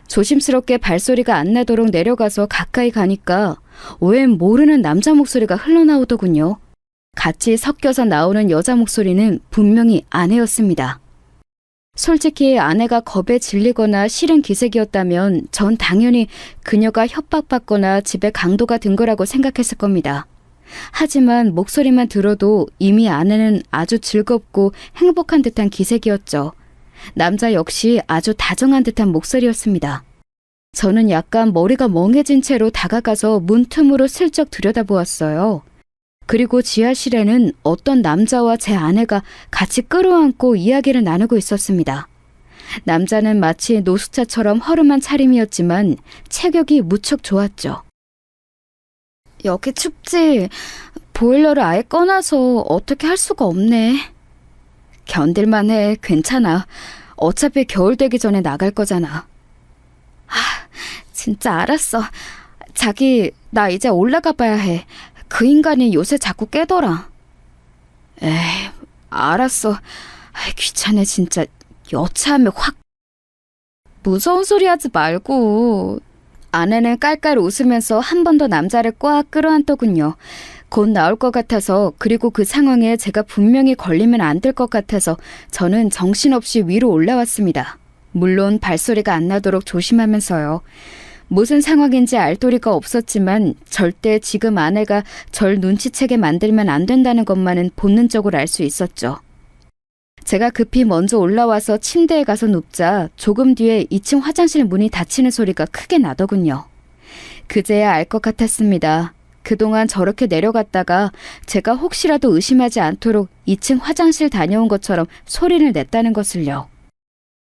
조심스럽게 발소리가 안 나도록 내려가서 가까이 가니까 웬 모르는 남자 목소리가 흘러나오더군요. 같이 섞여서 나오는 여자 목소리는 분명히 아내였습니다. 솔직히 아내가 겁에 질리거나 싫은 기색이었다면 전 당연히 그녀가 협박받거나 집에 강도가 든 거라고 생각했을 겁니다. 하지만 목소리만 들어도 이미 아내는 아주 즐겁고 행복한 듯한 기색이었죠. 남자 역시 아주 다정한 듯한 목소리였습니다. 저는 약간 머리가 멍해진 채로 다가가서 문틈으로 슬쩍 들여다보았어요. 그리고 지하실에는 어떤 남자와 제 아내가 같이 끌어안고 이야기를 나누고 있었습니다. 남자는 마치 노숙자처럼 허름한 차림이었지만 체격이 무척 좋았죠. 여기 춥지? 보일러를 아예 꺼놔서 어떻게 할 수가 없네. 견딜만 해. 괜찮아. 어차피 겨울 되기 전에 나갈 거잖아. 진짜 알았어. 자기, 나 이제 올라가 봐야 해. 그 인간이 요새 자꾸 깨더라. 에이, 알았어. 귀찮네 진짜. 여차하면 확. 무서운 소리 하지 말고. 아내는 깔깔 웃으면서 한 번 더 남자를 꽉 끌어안더군요. 곧 나올 것 같아서, 그리고 그 상황에 제가 분명히 걸리면 안 될 것 같아서 저는 정신없이 위로 올라왔습니다. 물론 발소리가 안 나도록 조심하면서요. 무슨 상황인지 알 도리가 없었지만 절대 지금 아내가 절 눈치채게 만들면 안 된다는 것만은 본능적으로 알 수 있었죠. 제가 급히 먼저 올라와서 침대에 가서 눕자 조금 뒤에 2층 화장실 문이 닫히는 소리가 크게 나더군요. 그제야 알 것 같았습니다. 그동안 저렇게 내려갔다가 제가 혹시라도 의심하지 않도록 2층 화장실 다녀온 것처럼 소리를 냈다는 것을요.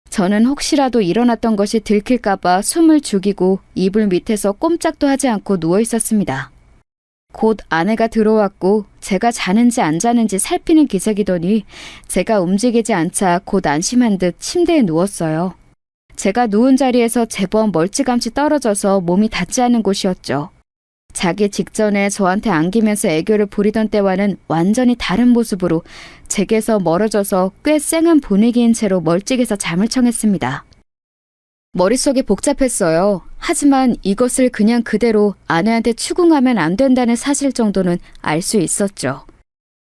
저는 혹시라도 일어났던 것이 들킬까봐 숨을 죽이고 이불 밑에서 꼼짝도 하지 않고 누워 있었습니다. 곧 아내가 들어왔고 제가 자는지 안 자는지 살피는 기색이더니 제가 움직이지 않자 곧 안심한 듯 침대에 누웠어요. 제가 누운 자리에서 제법 멀찌감치 떨어져서 몸이 닿지 않는 곳이었죠. 자기 직전에 저한테 안기면서 애교를 부리던 때와는 완전히 다른 모습으로 제게서 멀어져서 꽤 쌩한 분위기인 채로 멀찍이서 잠을 청했습니다. 머릿속이 복잡했어요. 하지만 이것을 그냥 그대로 아내한테 추궁하면 안 된다는 사실 정도는 알 수 있었죠.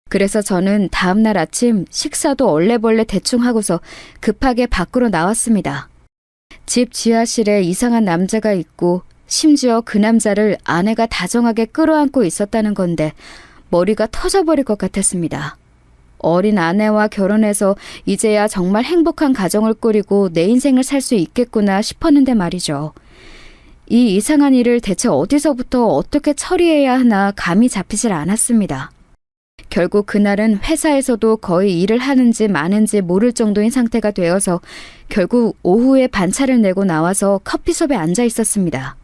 그래서 저는 다음날 아침 식사도 얼레벌레 대충 하고서 급하게 밖으로 나왔습니다. 집 지하실에 이상한 남자가 있고 심지어 그 남자를 아내가 다정하게 끌어안고 있었다는 건데 머리가 터져버릴 것 같았습니다. 어린 아내와 결혼해서 이제야 정말 행복한 가정을 꾸리고 내 인생을 살 수 있겠구나 싶었는데 말이죠. 이 이상한 일을 대체 어디서부터 어떻게 처리해야 하나 감이 잡히질 않았습니다. 결국 그날은 회사에서도 거의 일을 하는지 마는지 모를 정도인 상태가 되어서 결국 오후에 반차를 내고 나와서 커피숍에 앉아 있었습니다.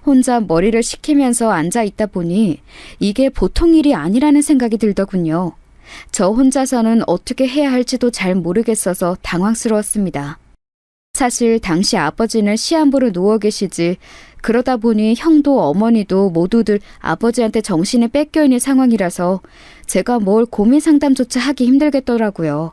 혼자 머리를 식히면서 앉아 있다 보니 이게 보통 일이 아니라는 생각이 들더군요. 저 혼자서는 어떻게 해야 할지도 잘 모르겠어서 당황스러웠습니다. 사실 당시 아버지는 시한부로 누워 계시지 그러다 보니 형도 어머니도 모두들 아버지한테 정신이 뺏겨 있는 상황이라서 제가 뭘 고민 상담조차 하기 힘들겠더라고요.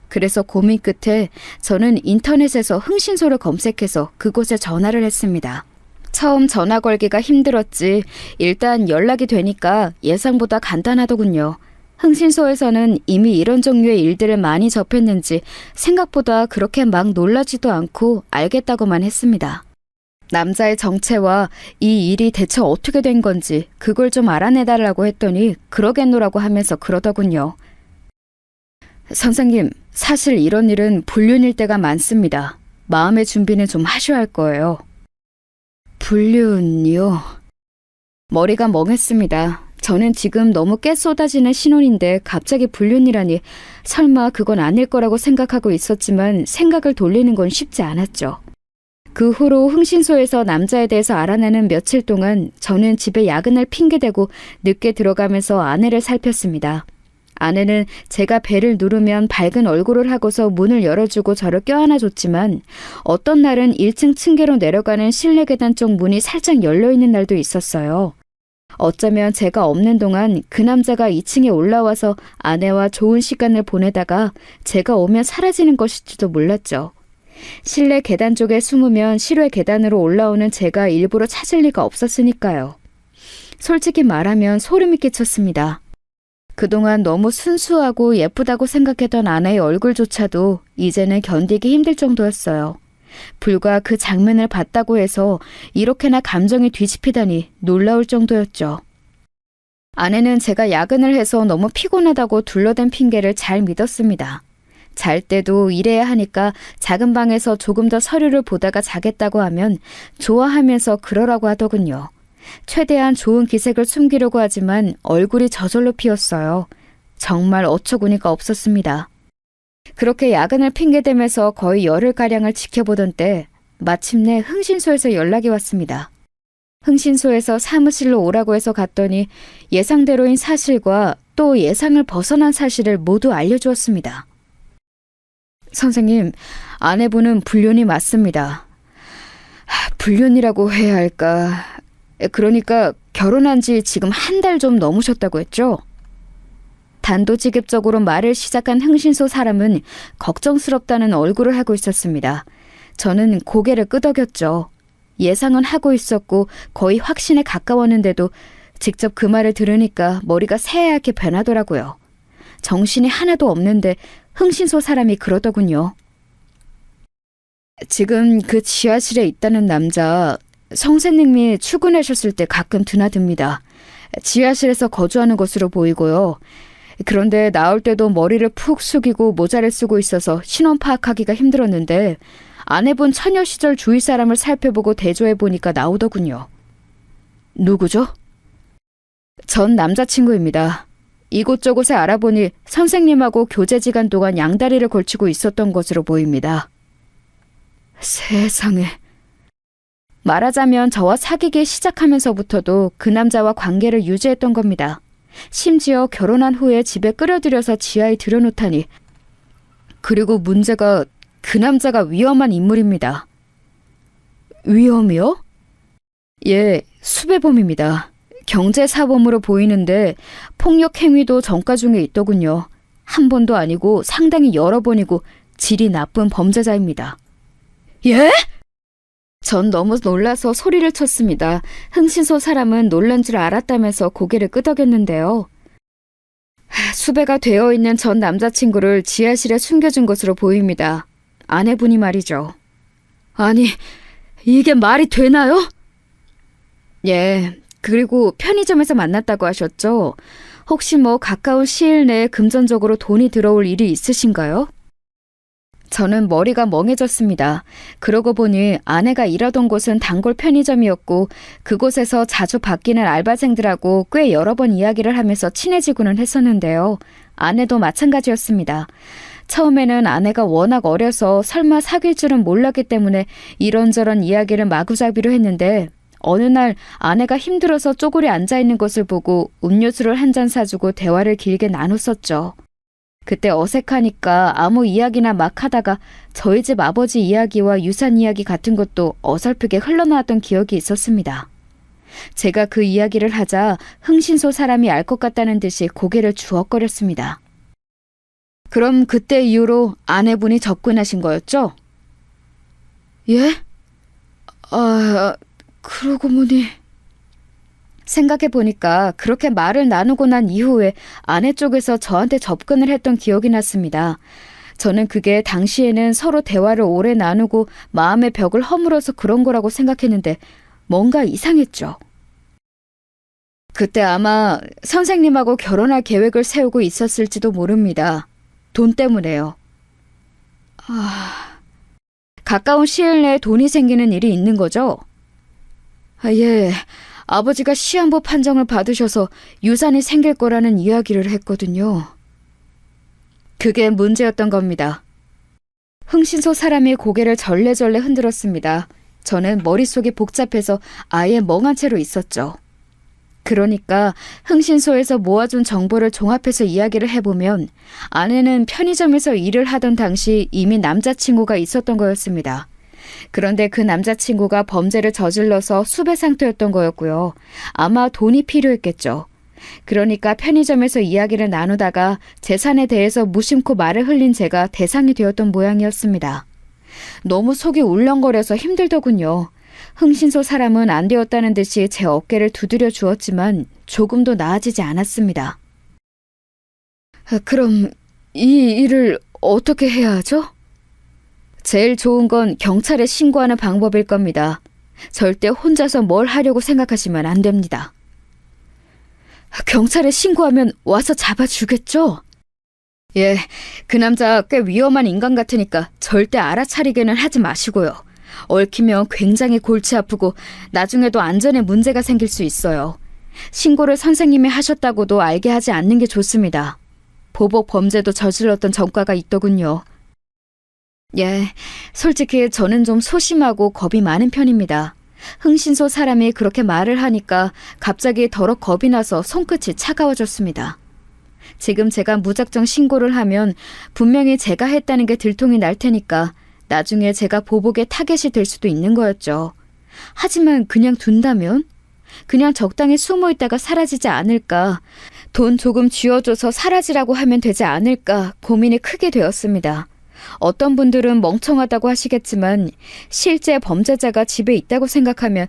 그래서 고민 끝에 저는 인터넷에서 흥신소를 검색해서 그곳에 전화를 했습니다. 처음 전화 걸기가 힘들었지 일단 연락이 되니까 예상보다 간단하더군요. 흥신소에서는 이미 이런 종류의 일들을 많이 접했는지 생각보다 그렇게 막 놀라지도 않고 알겠다고만 했습니다. 남자의 정체와 이 일이 대체 어떻게 된 건지 그걸 좀 알아내달라고 했더니 그러겠노라고 하면서 그러더군요. 선생님, 사실 이런 일은 불륜일 때가 많습니다. 마음의 준비는 좀 하셔야 할 거예요. 불륜이요? 머리가 멍했습니다. 저는 지금 너무 깨 쏟아지는 신혼인데 갑자기 불륜이라니 설마 그건 아닐 거라고 생각하고 있었지만 생각을 돌리는 건 쉽지 않았죠. 그 후로 흥신소에서 남자에 대해서 알아내는 며칠 동안 저는 집에 야근을 핑계대고 늦게 들어가면서 아내를 살폈습니다. 아내는 제가 벨을 누르면 밝은 얼굴을 하고서 문을 열어주고 저를 껴안아줬지만 어떤 날은 1층 층계로 내려가는 실내 계단 쪽 문이 살짝 열려있는 날도 있었어요. 어쩌면 제가 없는 동안 그 남자가 2층에 올라와서 아내와 좋은 시간을 보내다가 제가 오면 사라지는 것일지도 몰랐죠. 실내 계단 쪽에 숨으면 실외 계단으로 올라오는 제가 일부러 찾을 리가 없었으니까요. 솔직히 말하면 소름이 끼쳤습니다. 그동안 너무 순수하고 예쁘다고 생각했던 아내의 얼굴조차도 이제는 견디기 힘들 정도였어요. 불과 그 장면을 봤다고 해서 이렇게나 감정이 뒤집히다니 놀라울 정도였죠. 아내는 제가 야근을 해서 너무 피곤하다고 둘러댄 핑계를 잘 믿었습니다. 잘 때도 일해야 하니까 작은 방에서 조금 더 서류를 보다가 자겠다고 하면 좋아하면서 그러라고 하더군요. 최대한 좋은 기색을 숨기려고 하지만 얼굴이 저절로 피었어요. 정말 어처구니가 없었습니다. 그렇게 야근을 핑계대면서 거의 열흘가량을 지켜보던 때 마침내 흥신소에서 연락이 왔습니다. 흥신소에서 사무실로 오라고 해서 갔더니 예상대로인 사실과 또 예상을 벗어난 사실을 모두 알려주었습니다. 선생님, 아내분은 불륜이 맞습니다. 불륜이라고 해야 할까? 그러니까 결혼한 지 지금 한 달 좀 넘으셨다고 했죠? 단도직입적으로 말을 시작한 흥신소 사람은 걱정스럽다는 얼굴을 하고 있었습니다. 저는 고개를 끄덕였죠. 예상은 하고 있었고 거의 확신에 가까웠는데도 직접 그 말을 들으니까 머리가 새하얗게 변하더라고요. 정신이 하나도 없는데 흥신소 사람이 그러더군요. 지금 그 지하실에 있다는 남자, 선생님이 출근하셨을 때 가끔 드나듭니다. 지하실에서 거주하는 것으로 보이고요. 그런데 나올 때도 머리를 푹 숙이고 모자를 쓰고 있어서 신원 파악하기가 힘들었는데 아내분 처녀 시절 주위 사람을 살펴보고 대조해보니까 나오더군요. 누구죠? 전 남자친구입니다. 이곳저곳에 알아보니 선생님하고 교제지간 동안 양다리를 걸치고 있었던 것으로 보입니다. 세상에. 말하자면 저와 사귀기 시작하면서부터도 그 남자와 관계를 유지했던 겁니다. 심지어 결혼한 후에 집에 끌어들여서 지하에 들여놓다니. 그리고 문제가 그 남자가 위험한 인물입니다. 위험이요? 예, 수배범입니다. 경제사범으로 보이는데 폭력 행위도 전과 중에 있더군요. 한 번도 아니고 상당히 여러 번이고 질이 나쁜 범죄자입니다. 예? 전 너무 놀라서 소리를 쳤습니다. 흥신소 사람은 놀란 줄 알았다면서 고개를 끄덕였는데요. 수배가 되어 있는 전 남자친구를 지하실에 숨겨준 것으로 보입니다. 아내분이 말이죠. 아니, 이게 말이 되나요? 예, 그리고 편의점에서 만났다고 하셨죠? 혹시 가까운 시일 내에 금전적으로 돈이 들어올 일이 있으신가요? 저는 머리가 멍해졌습니다. 그러고 보니 아내가 일하던 곳은 단골 편의점이었고 그곳에서 자주 바뀌는 알바생들하고 꽤 여러 번 이야기를 하면서 친해지고는 했었는데요. 아내도 마찬가지였습니다. 처음에는 아내가 워낙 어려서 설마 사귈 줄은 몰랐기 때문에 이런저런 이야기를 마구잡이로 했는데 어느 날 아내가 힘들어서 쪼그려 앉아있는 것을 보고 음료수를 한 잔 사주고 대화를 길게 나눴었죠. 그때 어색하니까 아무 이야기나 막 하다가 저희 집 아버지 이야기와 유산 이야기 같은 것도 어설프게 흘러나왔던 기억이 있었습니다. 제가 그 이야기를 하자 흥신소 사람이 알 것 같다는 듯이 고개를 주걱거렸습니다. 그럼 그때 이후로 아내분이 접근하신 거였죠? 예? 그러고 보니... 생각해보니까 그렇게 말을 나누고 난 이후에 아내 쪽에서 저한테 접근을 했던 기억이 났습니다. 저는 그게 당시에는 서로 대화를 오래 나누고 마음의 벽을 허물어서 그런 거라고 생각했는데 뭔가 이상했죠. 그때 아마 선생님하고 결혼할 계획을 세우고 있었을지도 모릅니다. 돈 때문에요. 가까운 시일 내에 돈이 생기는 일이 있는 거죠? 예. 아버지가 시한부 판정을 받으셔서 유산이 생길 거라는 이야기를 했거든요. 그게 문제였던 겁니다. 흥신소 사람이 고개를 절레절레 흔들었습니다. 저는 머릿속이 복잡해서 아예 멍한 채로 있었죠. 그러니까 흥신소에서 모아준 정보를 종합해서 이야기를 해보면 아내는 편의점에서 일을 하던 당시 이미 남자친구가 있었던 거였습니다. 그런데 그 남자친구가 범죄를 저질러서 수배 상태였던 거였고요. 아마 돈이 필요했겠죠. 그러니까 편의점에서 이야기를 나누다가 재산에 대해서 무심코 말을 흘린 제가 대상이 되었던 모양이었습니다. 너무 속이 울렁거려서 힘들더군요. 흥신소 사람은 안 되었다는 듯이 제 어깨를 두드려 주었지만 조금도 나아지지 않았습니다. 그럼 이 일을 어떻게 해야 하죠? 제일 좋은 건 경찰에 신고하는 방법일 겁니다. 절대 혼자서 뭘 하려고 생각하시면 안 됩니다. 경찰에 신고하면 와서 잡아주겠죠? 예, 그 남자 꽤 위험한 인간 같으니까 절대 알아차리게는 하지 마시고요. 얽히면 굉장히 골치 아프고 나중에도 안전에 문제가 생길 수 있어요. 신고를 선생님이 하셨다고도 알게 하지 않는 게 좋습니다. 보복 범죄도 저질렀던 전과가 있더군요. 예, 솔직히 저는 좀 소심하고 겁이 많은 편입니다. 흥신소 사람이 그렇게 말을 하니까 갑자기 더럭 겁이 나서 손끝이 차가워졌습니다. 지금 제가 무작정 신고를 하면 분명히 제가 했다는 게 들통이 날 테니까 나중에 제가 보복의 타겟이 될 수도 있는 거였죠. 하지만 그냥 둔다면? 그냥 적당히 숨어 있다가 사라지지 않을까, 돈 조금 쥐어줘서 사라지라고 하면 되지 않을까 고민이 크게 되었습니다. 어떤 분들은 멍청하다고 하시겠지만 실제 범죄자가 집에 있다고 생각하면,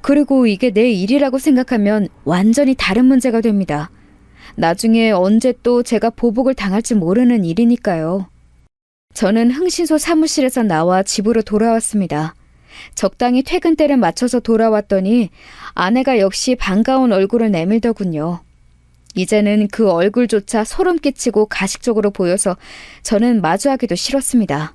그리고 이게 내 일이라고 생각하면 완전히 다른 문제가 됩니다. 나중에 언제 또 제가 보복을 당할지 모르는 일이니까요. 저는 흥신소 사무실에서 나와 집으로 돌아왔습니다. 적당히 퇴근 때를 맞춰서 돌아왔더니 아내가 역시 반가운 얼굴을 내밀더군요. 이제는 그 얼굴조차 소름 끼치고 가식적으로 보여서 저는 마주하기도 싫었습니다.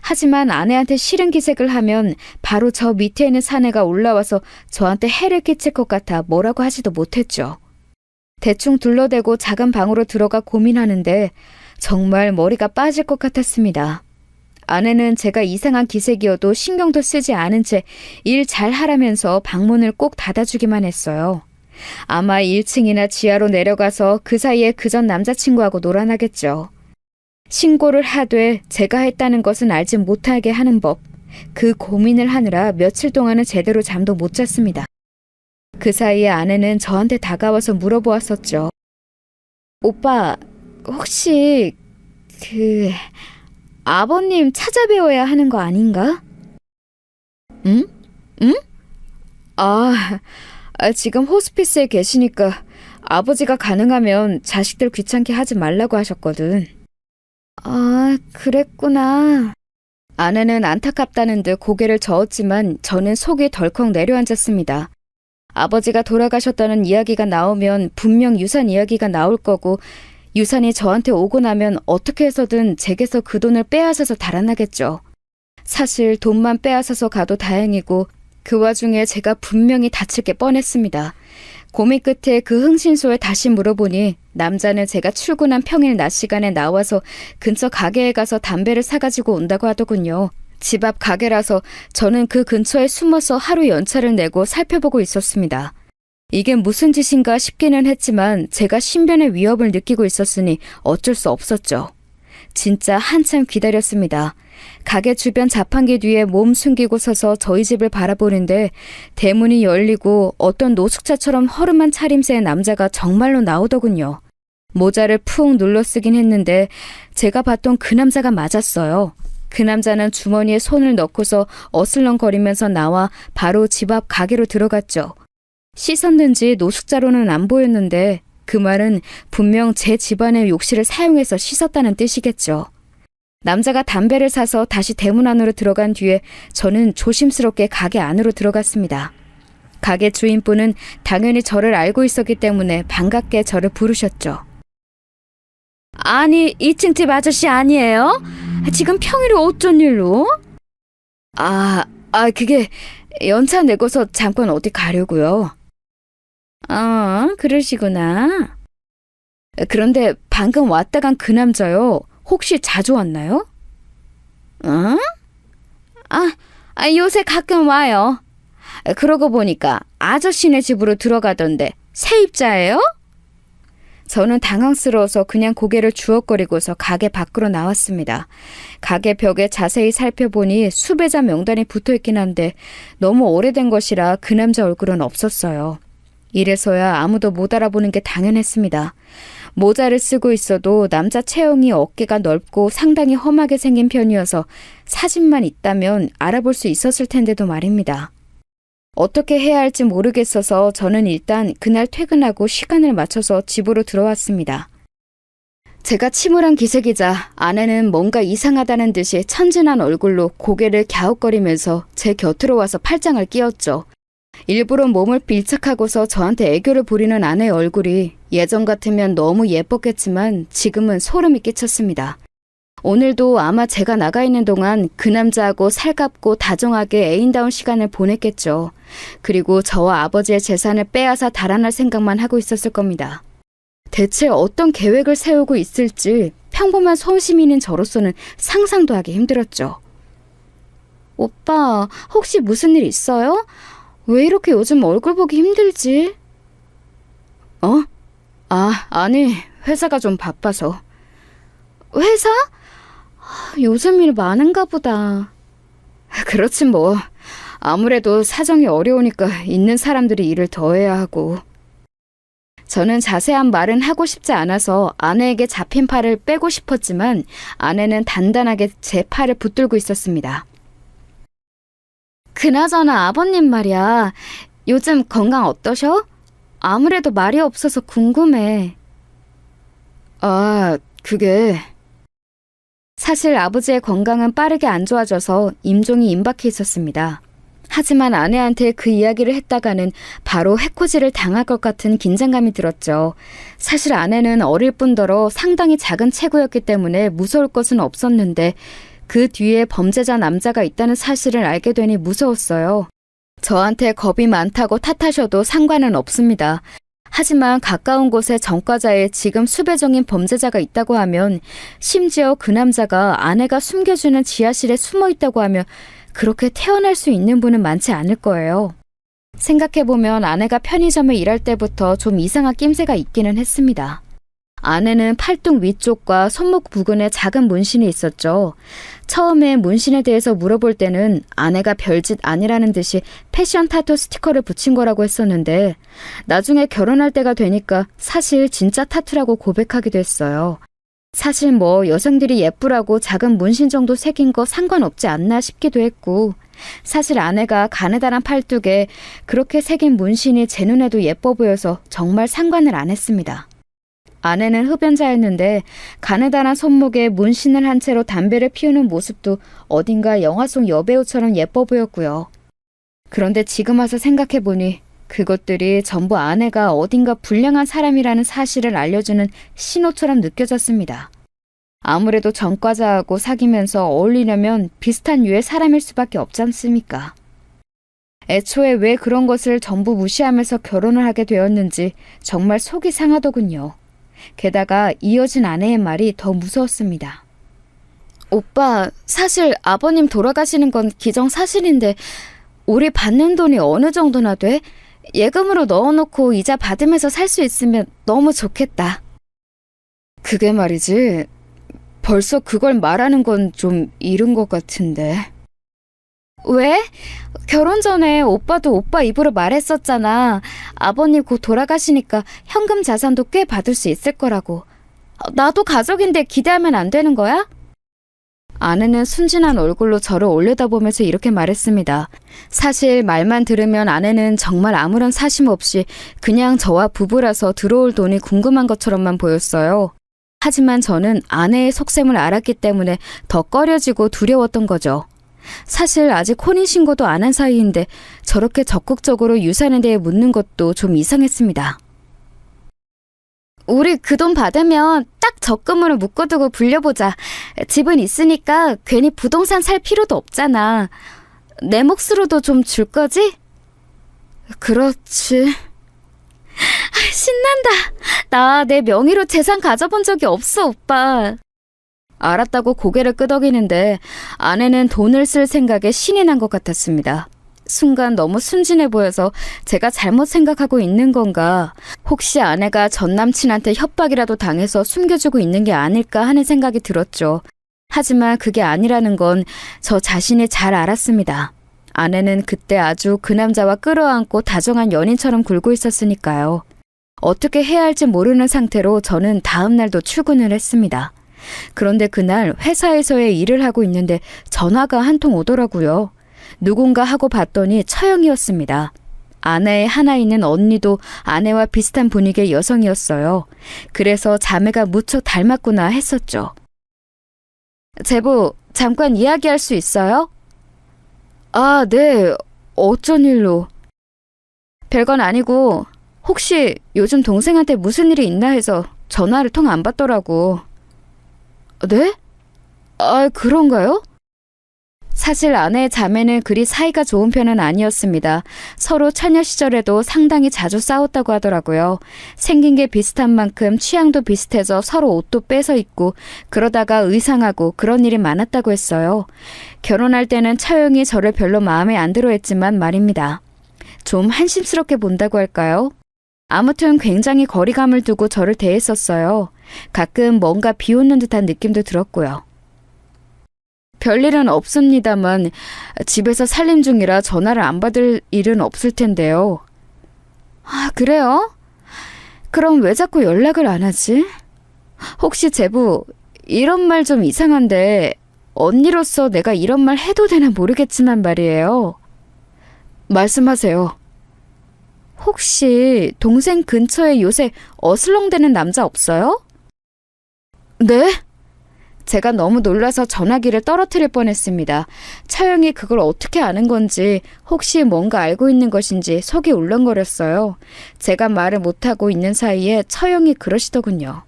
하지만 아내한테 싫은 기색을 하면 바로 저 밑에 있는 사내가 올라와서 저한테 해를 끼칠 것 같아 뭐라고 하지도 못했죠. 대충 둘러대고 작은 방으로 들어가 고민하는데 정말 머리가 빠질 것 같았습니다. 아내는 제가 이상한 기색이어도 신경도 쓰지 않은 채 일 잘하라면서 방문을 꼭 닫아주기만 했어요. 아마 1층이나 지하로 내려가서 그 사이에 그전 남자친구하고 놀아나겠죠. 신고를 하되 제가 했다는 것은 알지 못하게 하는 법. 그 고민을 하느라 며칠 동안은 제대로 잠도 못 잤습니다. 그 사이에 아내는 저한테 다가와서 물어보았었죠. 오빠, 혹시 아버님 찾아뵈어야 하는 거 아닌가? 응? 응? 지금 호스피스에 계시니까 아버지가 가능하면 자식들 귀찮게 하지 말라고 하셨거든. 아, 그랬구나. 아내는 안타깝다는 듯 고개를 저었지만 저는 속이 덜컥 내려앉았습니다. 아버지가 돌아가셨다는 이야기가 나오면 분명 유산 이야기가 나올 거고, 유산이 저한테 오고 나면 어떻게 해서든 제게서 그 돈을 빼앗아서 달아나겠죠. 사실 돈만 빼앗아서 가도 다행이고 그 와중에 제가 분명히 다칠 게 뻔했습니다. 고민 끝에 그 흥신소에 다시 물어보니 남자는 제가 출근한 평일 낮 시간에 나와서 근처 가게에 가서 담배를 사가지고 온다고 하더군요. 집 앞 가게라서 저는 그 근처에 숨어서 하루 연차를 내고 살펴보고 있었습니다. 이게 무슨 짓인가 싶기는 했지만 제가 신변의 위협을 느끼고 있었으니 어쩔 수 없었죠. 진짜 한참 기다렸습니다. 가게 주변 자판기 뒤에 몸 숨기고 서서 저희 집을 바라보는데 대문이 열리고 어떤 노숙자처럼 허름한 차림새의 남자가 정말로 나오더군요. 모자를 푹 눌러 쓰긴 했는데 제가 봤던 그 남자가 맞았어요. 그 남자는 주머니에 손을 넣고서 어슬렁거리면서 나와 바로 집 앞 가게로 들어갔죠. 씻었는지 노숙자로는 안 보였는데 그 말은 분명 제 집안의 욕실을 사용해서 씻었다는 뜻이겠죠. 남자가 담배를 사서 다시 대문 안으로 들어간 뒤에 저는 조심스럽게 가게 안으로 들어갔습니다. 가게 주인분은 당연히 저를 알고 있었기 때문에 반갑게 저를 부르셨죠. 아니, 2층 집 아저씨 아니에요? 지금 평일에 어쩐 일로? 그게 연차 내고서 잠깐 어디 가려고요. 그러시구나. 그런데 방금 왔다 간 그 남자요. 혹시 자주 왔나요? 요새 가끔 와요. 그러고 보니까 아저씨네 집으로 들어가던데 세입자예요? 저는 당황스러워서 그냥 고개를 주걱거리고서 가게 밖으로 나왔습니다. 가게 벽에 자세히 살펴보니 수배자 명단이 붙어있긴 한데 너무 오래된 것이라 그 남자 얼굴은 없었어요. 이래서야 아무도 못 알아보는 게 당연했습니다. 모자를 쓰고 있어도 남자 체형이 어깨가 넓고 상당히 험하게 생긴 편이어서 사진만 있다면 알아볼 수 있었을 텐데도 말입니다. 어떻게 해야 할지 모르겠어서 저는 일단 그날 퇴근하고 시간을 맞춰서 집으로 들어왔습니다. 제가 침울한 기색이자 아내는 뭔가 이상하다는 듯이 천진한 얼굴로 고개를 갸웃거리면서 제 곁으로 와서 팔짱을 끼웠죠. 일부러 몸을 밀착하고서 저한테 애교를 부리는 아내의 얼굴이 예전 같으면 너무 예뻤겠지만 지금은 소름이 끼쳤습니다. 오늘도 아마 제가 나가 있는 동안 그 남자하고 살갑고 다정하게 애인다운 시간을 보냈겠죠. 그리고 저와 아버지의 재산을 빼앗아 달아날 생각만 하고 있었을 겁니다. 대체 어떤 계획을 세우고 있을지 평범한 서울시민인 저로서는 상상도 하기 힘들었죠. 오빠, 혹시 무슨 일 있어요? 왜 이렇게 요즘 얼굴 보기 힘들지? 아니, 회사가 좀 바빠서. 회사? 요즘 일 많은가 보다. 그렇지 뭐. 아무래도 사정이 어려우니까 있는 사람들이 일을 더 해야 하고. 저는 자세한 말은 하고 싶지 않아서 아내에게 잡힌 팔을 빼고 싶었지만 아내는 단단하게 제 팔을 붙들고 있었습니다. 그나저나 아버님 말이야. 요즘 건강 어떠셔? 아무래도 말이 없어서 궁금해. 그게... 사실 아버지의 건강은 빠르게 안 좋아져서 임종이 임박해 있었습니다. 하지만 아내한테 그 이야기를 했다가는 바로 해코지를 당할 것 같은 긴장감이 들었죠. 사실 아내는 어릴 뿐더러 상당히 작은 체구였기 때문에 무서울 것은 없었는데 그 뒤에 범죄자 남자가 있다는 사실을 알게 되니 무서웠어요. 저한테 겁이 많다고 탓하셔도 상관은 없습니다. 하지만 가까운 곳에 전과자에 지금 수배정인 범죄자가 있다고 하면, 심지어 그 남자가 아내가 숨겨주는 지하실에 숨어 있다고 하면 그렇게 태어날 수 있는 분은 많지 않을 거예요. 생각해보면 아내가 편의점에 일할 때부터 좀 이상한 낌새가 있기는 했습니다. 아내는 팔뚝 위쪽과 손목 부근에 작은 문신이 있었죠. 처음에 문신에 대해서 물어볼 때는 아내가 별짓 아니라는 듯이 패션 타투 스티커를 붙인 거라고 했었는데 나중에 결혼할 때가 되니까 사실 진짜 타투라고 고백하기도 했어요. 사실 뭐 여성들이 예쁘라고 작은 문신 정도 새긴 거 상관없지 않나 싶기도 했고 사실 아내가 가느다란 팔뚝에 그렇게 새긴 문신이 제 눈에도 예뻐 보여서 정말 상관을 안 했습니다. 아내는 흡연자였는데 가느다란 손목에 문신을 한 채로 담배를 피우는 모습도 어딘가 영화 속 여배우처럼 예뻐 보였고요. 그런데 지금 와서 생각해보니 그것들이 전부 아내가 어딘가 불량한 사람이라는 사실을 알려주는 신호처럼 느껴졌습니다. 아무래도 전과자하고 사귀면서 어울리려면 비슷한 류의 사람일 수밖에 없지 않습니까? 애초에 왜 그런 것을 전부 무시하면서 결혼을 하게 되었는지 정말 속이 상하더군요. 게다가 이어진 아내의 말이 더 무서웠습니다. 오빠, 사실 아버님 돌아가시는 건 기정사실인데 우리 받는 돈이 어느 정도나 돼? 예금으로 넣어놓고 이자 받으면서 살 수 있으면 너무 좋겠다. 그게 말이지, 벌써 그걸 말하는 건 좀 이른 것 같은데. 왜? 결혼 전에 오빠도 오빠 입으로 말했었잖아. 아버님 곧 돌아가시니까 현금 자산도 꽤 받을 수 있을 거라고. 나도 가족인데 기대하면 안 되는 거야? 아내는 순진한 얼굴로 저를 올려다보면서 이렇게 말했습니다. 사실 말만 들으면 아내는 정말 아무런 사심 없이 그냥 저와 부부라서 들어올 돈이 궁금한 것처럼만 보였어요. 하지만 저는 아내의 속셈을 알았기 때문에 더 꺼려지고 두려웠던 거죠. 사실 아직 혼인신고도 안 한 사이인데 저렇게 적극적으로 유산에 대해 묻는 것도 좀 이상했습니다. 우리 그 돈 받으면 딱 적금으로 묶어두고 불려보자. 집은 있으니까 괜히 부동산 살 필요도 없잖아. 내 몫으로도 좀 줄 거지? 그렇지. 신난다. 나 내 명의로 재산 가져본 적이 없어, 오빠. 알았다고 고개를 끄덕이는데 아내는 돈을 쓸 생각에 신이 난 것 같았습니다. 순간 너무 순진해 보여서 제가 잘못 생각하고 있는 건가, 혹시 아내가 전 남친한테 협박이라도 당해서 숨겨주고 있는 게 아닐까 하는 생각이 들었죠. 하지만 그게 아니라는 건 저 자신이 잘 알았습니다. 아내는 그때 아주 그 남자와 끌어안고 다정한 연인처럼 굴고 있었으니까요. 어떻게 해야 할지 모르는 상태로 저는 다음 날도 출근을 했습니다. 그런데 그날 회사에서의 일을 하고 있는데 전화가 한 통 오더라고요. 누군가 하고 봤더니 처형이었습니다. 아내의 하나 있는 언니도 아내와 비슷한 분위기의 여성이었어요. 그래서 자매가 무척 닮았구나 했었죠. 제부, 잠깐 이야기할 수 있어요? 아, 네. 어쩐 일로? 별건 아니고 혹시 요즘 동생한테 무슨 일이 있나 해서 전화를 통 안 받더라고. 네? 아, 그런가요? 사실 아내의 자매는 그리 사이가 좋은 편은 아니었습니다. 서로 처녀 시절에도 상당히 자주 싸웠다고 하더라고요. 생긴 게 비슷한 만큼 취향도 비슷해서 서로 옷도 뺏어 입고 그러다가 의상하고 그런 일이 많았다고 했어요. 결혼할 때는 처형이 저를 별로 마음에 안 들어 했지만 말입니다. 좀 한심스럽게 본다고 할까요? 아무튼 굉장히 거리감을 두고 저를 대했었어요. 가끔 뭔가 비웃는 듯한 느낌도 들었고요. 별일은 없습니다만 집에서 살림 중이라 전화를 안 받을 일은 없을 텐데요. 아, 그래요? 그럼 왜 자꾸 연락을 안 하지? 혹시 제부, 이런 말 좀 이상한데 언니로서 내가 이런 말 해도 되나 모르겠지만 말이에요. 말씀하세요. 혹시 동생 근처에 요새 어슬렁대는 남자 없어요? 네? 제가 너무 놀라서 전화기를 떨어뜨릴 뻔했습니다. 차영이 그걸 어떻게 아는 건지, 혹시 뭔가 알고 있는 것인지 속이 울렁거렸어요. 제가 말을 못하고 있는 사이에 처영이 그러시더군요.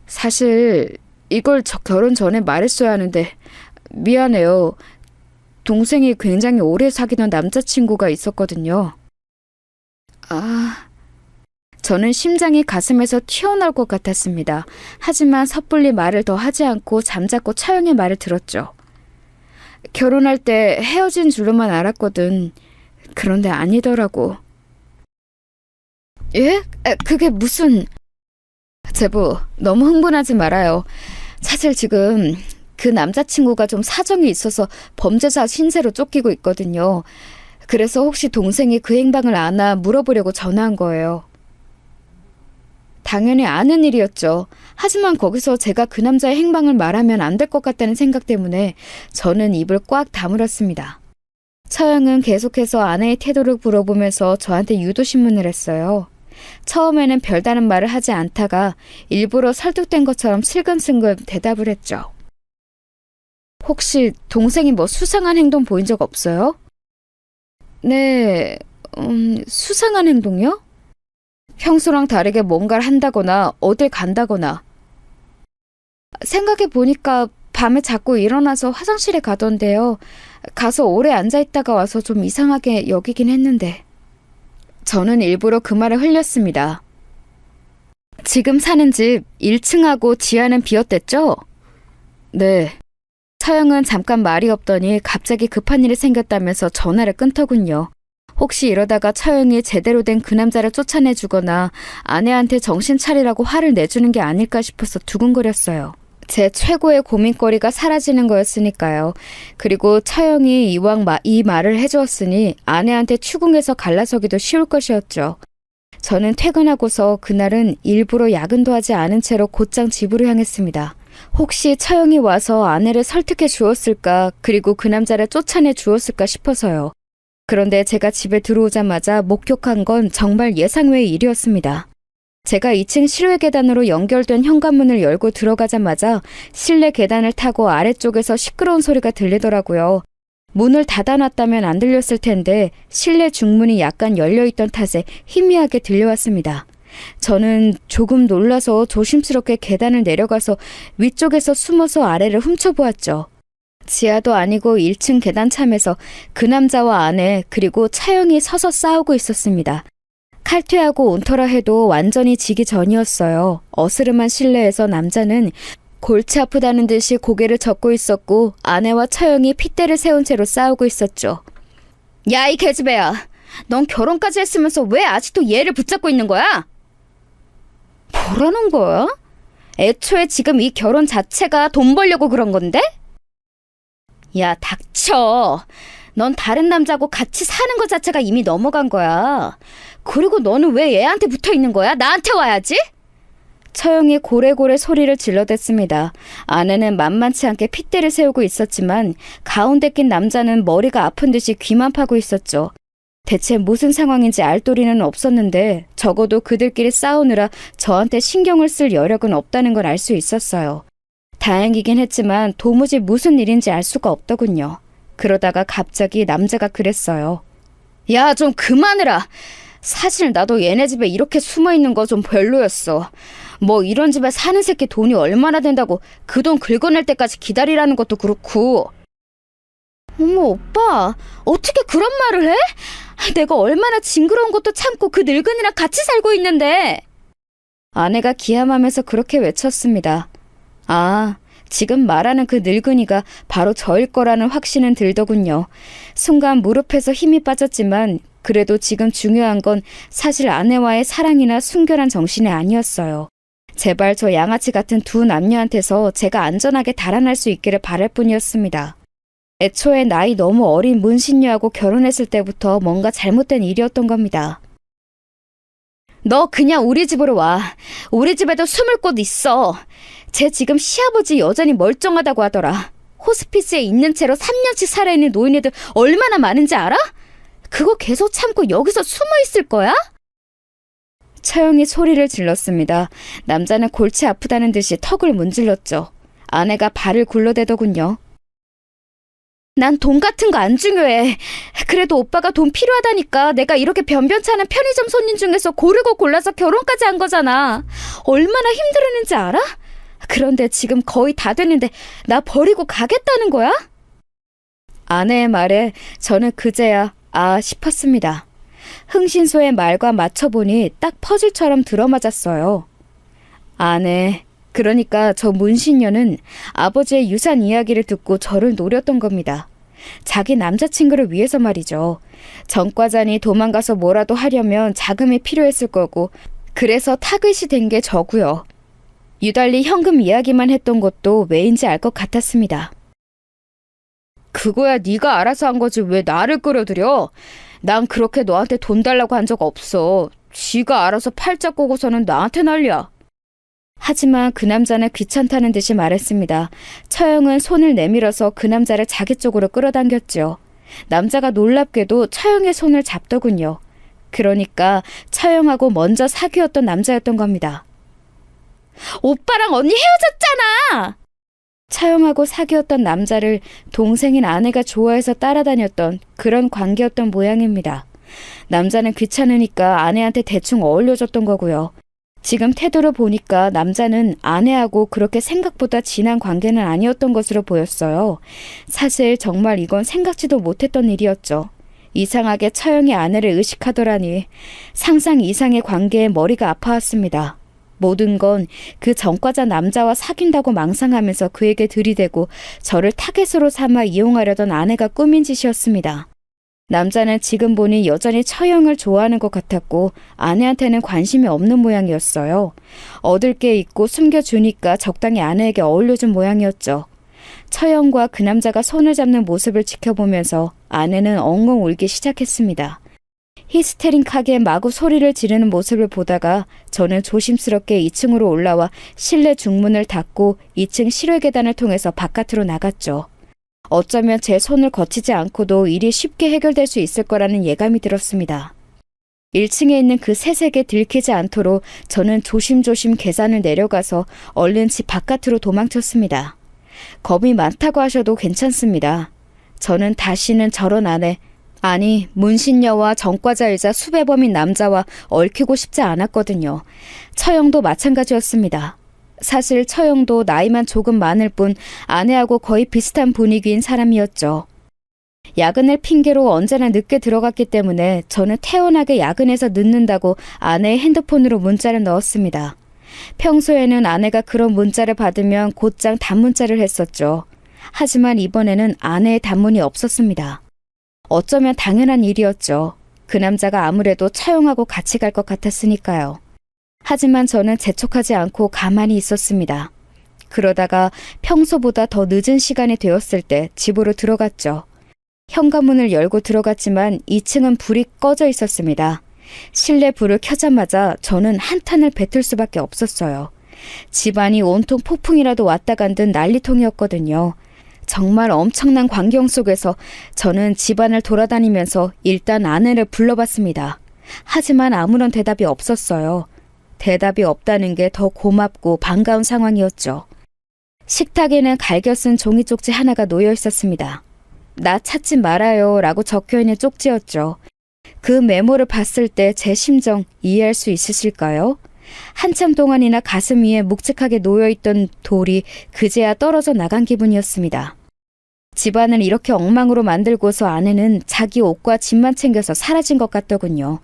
사실 이걸 저 결혼 전에 말했어야 하는데 미안해요. 동생이 굉장히 오래 사귀던 남자친구가 있었거든요. 아... 저는 심장이 가슴에서 튀어나올 것 같았습니다. 하지만 섣불리 말을 더 하지 않고 잠자코 차영의 말을 들었죠. 결혼할 때 헤어진 줄로만 알았거든. 그런데 아니더라고. 예? 그게 무슨... 제부, 너무 흥분하지 말아요. 사실 지금 그 남자친구가 좀 사정이 있어서 범죄자 신세로 쫓기고 있거든요. 그래서 혹시 동생이 그 행방을 아나 물어보려고 전화한 거예요. 당연히 아는 일이었죠. 하지만 거기서 제가 그 남자의 행방을 말하면 안 될 것 같다는 생각 때문에 저는 입을 꽉 다물었습니다. 처영은 계속해서 아내의 태도를 물어보면서 저한테 유도신문을 했어요. 처음에는 별다른 말을 하지 않다가 일부러 설득된 것처럼 슬금슬금 대답을 했죠. 혹시 동생이 뭐 수상한 행동 보인 적 없어요? 네, 수상한 행동이요? 평소랑 다르게 뭔가를 한다거나 어딜 간다거나. 생각해보니까 밤에 자꾸 일어나서 화장실에 가던데요. 가서 오래 앉아있다가 와서 좀 이상하게 여기긴 했는데. 저는 일부러 그 말을 흘렸습니다. 지금 사는 집 1층하고 지하는 비었댔죠? 네. 차영은 잠깐 말이 없더니 갑자기 급한 일이 생겼다면서 전화를 끊더군요. 혹시 이러다가 처형이 제대로 된 그 남자를 쫓아내주거나 아내한테 정신 차리라고 화를 내주는 게 아닐까 싶어서 두근거렸어요. 제 최고의 고민거리가 사라지는 거였으니까요. 그리고 처형이 이왕 이 말을 해주었으니 아내한테 추궁해서 갈라서기도 쉬울 것이었죠. 저는 퇴근하고서 그날은 일부러 야근도 하지 않은 채로 곧장 집으로 향했습니다. 혹시 처형이 와서 아내를 설득해 주었을까, 그리고 그 남자를 쫓아내 주었을까 싶어서요. 그런데 제가 집에 들어오자마자 목격한 건 정말 예상외의 일이었습니다. 제가 2층 실외 계단으로 연결된 현관문을 열고 들어가자마자 실내 계단을 타고 아래쪽에서 시끄러운 소리가 들리더라고요. 문을 닫아놨다면 안 들렸을 텐데 실내 중문이 약간 열려있던 탓에 희미하게 들려왔습니다. 저는 조금 놀라서 조심스럽게 계단을 내려가서 위쪽에서 숨어서 아래를 훔쳐보았죠. 지하도 아니고 1층 계단참에서 그 남자와 아내 그리고 차영이 서서 싸우고 있었습니다. 칼퇴하고 온터라 해도 완전히 지기 전이었어요. 어스름한 실내에서 남자는 골치 아프다는 듯이 고개를 젓고 있었고 아내와 차영이 핏대를 세운 채로 싸우고 있었죠. 야, 이 계집애야. 넌 결혼까지 했으면서 왜 아직도 얘를 붙잡고 있는 거야? 뭐라는 거야? 애초에 지금 이 결혼 자체가 돈 벌려고 그런 건데? 야, 닥쳐. 넌 다른 남자하고 같이 사는 것 자체가 이미 넘어간 거야. 그리고 너는 왜 얘한테 붙어 있는 거야? 나한테 와야지? 처영이 고래고래 소리를 질러댔습니다. 아내는 만만치 않게 핏대를 세우고 있었지만 가운데 낀 남자는 머리가 아픈 듯이 귀만 파고 있었죠. 대체 무슨 상황인지 알 도리는 없었는데 적어도 그들끼리 싸우느라 저한테 신경을 쓸 여력은 없다는 걸 알 수 있었어요. 다행이긴 했지만 도무지 무슨 일인지 알 수가 없더군요. 그러다가 갑자기 남자가 그랬어요. 야, 좀 그만해라. 사실 나도 얘네 집에 이렇게 숨어있는 거 좀 별로였어. 뭐 이런 집에 사는 새끼 돈이 얼마나 된다고 그 돈 긁어낼 때까지 기다리라는 것도 그렇고. 어머, 오빠, 어떻게 그런 말을 해? 내가 얼마나 징그러운 것도 참고 그 늙은이랑 같이 살고 있는데. 아내가 기함하면서 그렇게 외쳤습니다. 아, 지금 말하는 그 늙은이가 바로 저일 거라는 확신은 들더군요. 순간 무릎에서 힘이 빠졌지만 그래도 지금 중요한 건 사실 아내와의 사랑이나 순결한 정신이 아니었어요. 제발 저 양아치 같은 두 남녀한테서 제가 안전하게 달아날 수 있기를 바랄 뿐이었습니다. 애초에 나이 너무 어린 문신녀하고 결혼했을 때부터 뭔가 잘못된 일이었던 겁니다. 너 그냥 우리 집으로 와. 우리 집에도 숨을 곳 있어. 쟤 지금 시아버지 여전히 멀쩡하다고 하더라. 호스피스에 있는 채로 3년씩 살아있는 노인애들 얼마나 많은지 알아? 그거 계속 참고 여기서 숨어 있을 거야? 처형이 소리를 질렀습니다. 남자는 골치 아프다는 듯이 턱을 문질렀죠. 아내가 발을 굴러대더군요. 난 돈 같은 거 안 중요해. 그래도 오빠가 돈 필요하다니까 내가 이렇게 변변찮은 편의점 손님 중에서 고르고 골라서 결혼까지 한 거잖아. 얼마나 힘들었는지 알아? 그런데 지금 거의 다 됐는데 나 버리고 가겠다는 거야? 아내의 말에 저는 그제야 아 싶었습니다. 흥신소의 말과 맞춰보니 딱 퍼즐처럼 들어맞았어요. 아내, 그러니까 저 문신녀는 아버지의 유산 이야기를 듣고 저를 노렸던 겁니다. 자기 남자친구를 위해서 말이죠. 전과자니 도망가서 뭐라도 하려면 자금이 필요했을 거고 그래서 타깃이 된 게 저고요. 유달리 현금 이야기만 했던 것도 왜인지 알 것 같았습니다. 그거야 네가 알아서 한 거지 왜 나를 끌어들여? 난 그렇게 너한테 돈 달라고 한 적 없어. 지가 알아서 팔자 꼬고서는 나한테 난리야. 하지만 그 남자는 귀찮다는 듯이 말했습니다. 처형은 손을 내밀어서 그 남자를 자기 쪽으로 끌어당겼죠. 남자가 놀랍게도 처형의 손을 잡더군요. 그러니까 처형하고 먼저 사귀었던 남자였던 겁니다. 오빠랑 언니 헤어졌잖아! 차영하고 사귀었던 남자를 동생인 아내가 좋아해서 따라다녔던 그런 관계였던 모양입니다. 남자는 귀찮으니까 아내한테 대충 어울려줬던 거고요. 지금 태도로 보니까 남자는 아내하고 그렇게 생각보다 진한 관계는 아니었던 것으로 보였어요. 사실 정말 이건 생각지도 못했던 일이었죠. 이상하게 처형이 아내를 의식하더라니 상상 이상의 관계에 머리가 아파왔습니다. 모든 건 그 전과자 남자와 사귄다고 망상하면서 그에게 들이대고 저를 타겟으로 삼아 이용하려던 아내가 꾸민 짓이었습니다. 남자는 지금 보니 여전히 처형을 좋아하는 것 같았고 아내한테는 관심이 없는 모양이었어요. 얻을 게 있고 숨겨주니까 적당히 아내에게 어울려준 모양이었죠. 처형과 그 남자가 손을 잡는 모습을 지켜보면서 아내는 엉엉 울기 시작했습니다. 히스테릭하게 마구 소리를 지르는 모습을 보다가 저는 조심스럽게 2층으로 올라와 실내 중문을 닫고 2층 실외 계단을 통해서 바깥으로 나갔죠. 어쩌면 제 손을 거치지 않고도 일이 쉽게 해결될 수 있을 거라는 예감이 들었습니다. 1층에 있는 그 세색에 들키지 않도록 저는 조심조심 계단을 내려가서 얼른 집 바깥으로 도망쳤습니다. 겁이 많다고 하셔도 괜찮습니다. 저는 다시는 저런 아내, 아니 문신녀와 전과자이자 수배범인 남자와 얽히고 싶지 않았거든요. 처형도 마찬가지였습니다. 사실 처형도 나이만 조금 많을 뿐 아내하고 거의 비슷한 분위기인 사람이었죠. 야근을 핑계로 언제나 늦게 들어갔기 때문에 저는 태연하게 야근해서 늦는다고 아내의 핸드폰으로 문자를 넣었습니다. 평소에는 아내가 그런 문자를 받으면 곧장 단문자를 했었죠. 하지만 이번에는 아내의 단문이 없었습니다. 어쩌면 당연한 일이었죠. 그 남자가 아무래도 처형하고 같이 갈 것 같았으니까요. 하지만 저는 재촉하지 않고 가만히 있었습니다. 그러다가 평소보다 더 늦은 시간이 되었을 때 집으로 들어갔죠. 현관문을 열고 들어갔지만 2층은 불이 꺼져 있었습니다. 실내 불을 켜자마자 저는 한탄을 뱉을 수밖에 없었어요. 집안이 온통 폭풍이라도 왔다 간 듯 난리통이었거든요. 정말 엄청난 광경 속에서 저는 집안을 돌아다니면서 일단 아내를 불러봤습니다. 하지만 아무런 대답이 없었어요. 대답이 없다는 게 더 고맙고 반가운 상황이었죠. 식탁에는 갈겨 쓴 종이 쪽지 하나가 놓여 있었습니다. 나 찾지 말아요 라고 적혀있는 쪽지였죠. 그 메모를 봤을 때 제 심정 이해할 수 있으실까요? 한참 동안이나 가슴 위에 묵직하게 놓여있던 돌이 그제야 떨어져 나간 기분이었습니다. 집안을 이렇게 엉망으로 만들고서 아내는 자기 옷과 짐만 챙겨서 사라진 것 같더군요.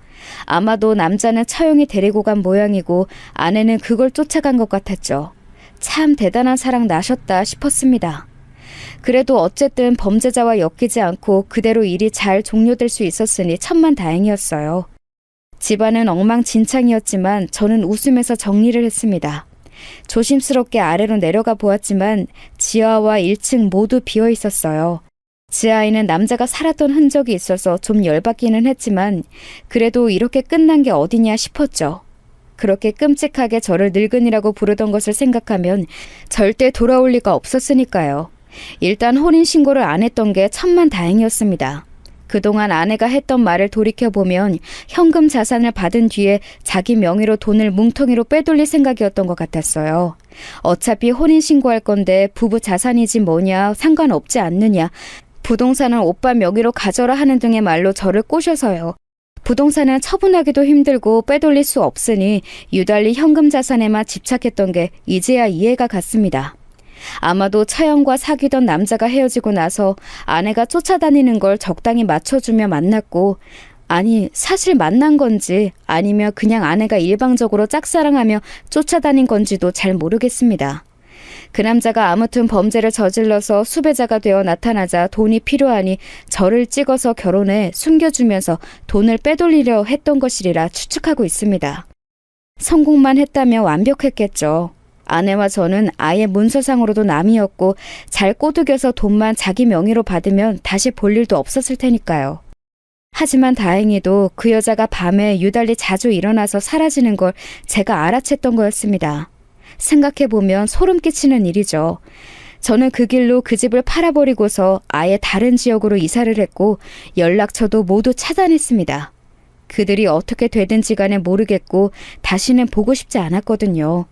아마도 남자는 처형이 데리고 간 모양이고 아내는 그걸 쫓아간 것 같았죠. 참 대단한 사랑 나셨다 싶었습니다. 그래도 어쨌든 범죄자와 엮이지 않고 그대로 일이 잘 종료될 수 있었으니 천만다행이었어요. 집안은 엉망진창이었지만 저는 웃으면서 정리를 했습니다. 조심스럽게 아래로 내려가 보았지만 지하와 1층 모두 비어 있었어요. 지하에는 남자가 살았던 흔적이 있어서 좀 열받기는 했지만 그래도 이렇게 끝난 게 어디냐 싶었죠. 그렇게 끔찍하게 저를 늙은이라고 부르던 것을 생각하면 절대 돌아올 리가 없었으니까요. 일단 혼인신고를 안 했던 게 천만다행이었습니다. 그동안 아내가 했던 말을 돌이켜보면 현금 자산을 받은 뒤에 자기 명의로 돈을 뭉텅이로 빼돌릴 생각이었던 것 같았어요. 어차피 혼인신고할 건데 부부 자산이지 뭐냐 상관없지 않느냐. 부동산은 오빠 명의로 가져라 하는 등의 말로 저를 꼬셔서요. 부동산은 처분하기도 힘들고 빼돌릴 수 없으니 유달리 현금 자산에만 집착했던 게 이제야 이해가 갔습니다. 아마도 차영과 사귀던 남자가 헤어지고 나서 아내가 쫓아다니는 걸 적당히 맞춰주며 만났고, 아니 사실 만난 건지 아니면 그냥 아내가 일방적으로 짝사랑하며 쫓아다닌 건지도 잘 모르겠습니다. 그 남자가 아무튼 범죄를 저질러서 수배자가 되어 나타나자 돈이 필요하니 저를 찍어서 결혼해 숨겨주면서 돈을 빼돌리려 했던 것이리라 추측하고 있습니다. 성공만 했다면 완벽했겠죠. 아내와 저는 아예 문서상으로도 남이었고 잘 꼬드겨서 돈만 자기 명의로 받으면 다시 볼 일도 없었을 테니까요. 하지만 다행히도 그 여자가 밤에 유달리 자주 일어나서 사라지는 걸 제가 알아챘던 거였습니다. 생각해보면 소름 끼치는 일이죠. 저는 그 길로 그 집을 팔아버리고서 아예 다른 지역으로 이사를 했고 연락처도 모두 차단했습니다. 그들이 어떻게 되든지 간에 모르겠고 다시는 보고 싶지 않았거든요.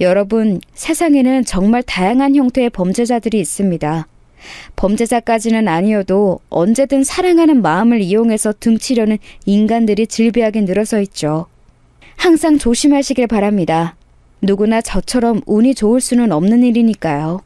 여러분, 세상에는 정말 다양한 형태의 범죄자들이 있습니다. 범죄자까지는 아니어도 언제든 사랑하는 마음을 이용해서 등치려는 인간들이 질비하게 늘어서 있죠. 항상 조심하시길 바랍니다. 누구나 저처럼 운이 좋을 수는 없는 일이니까요.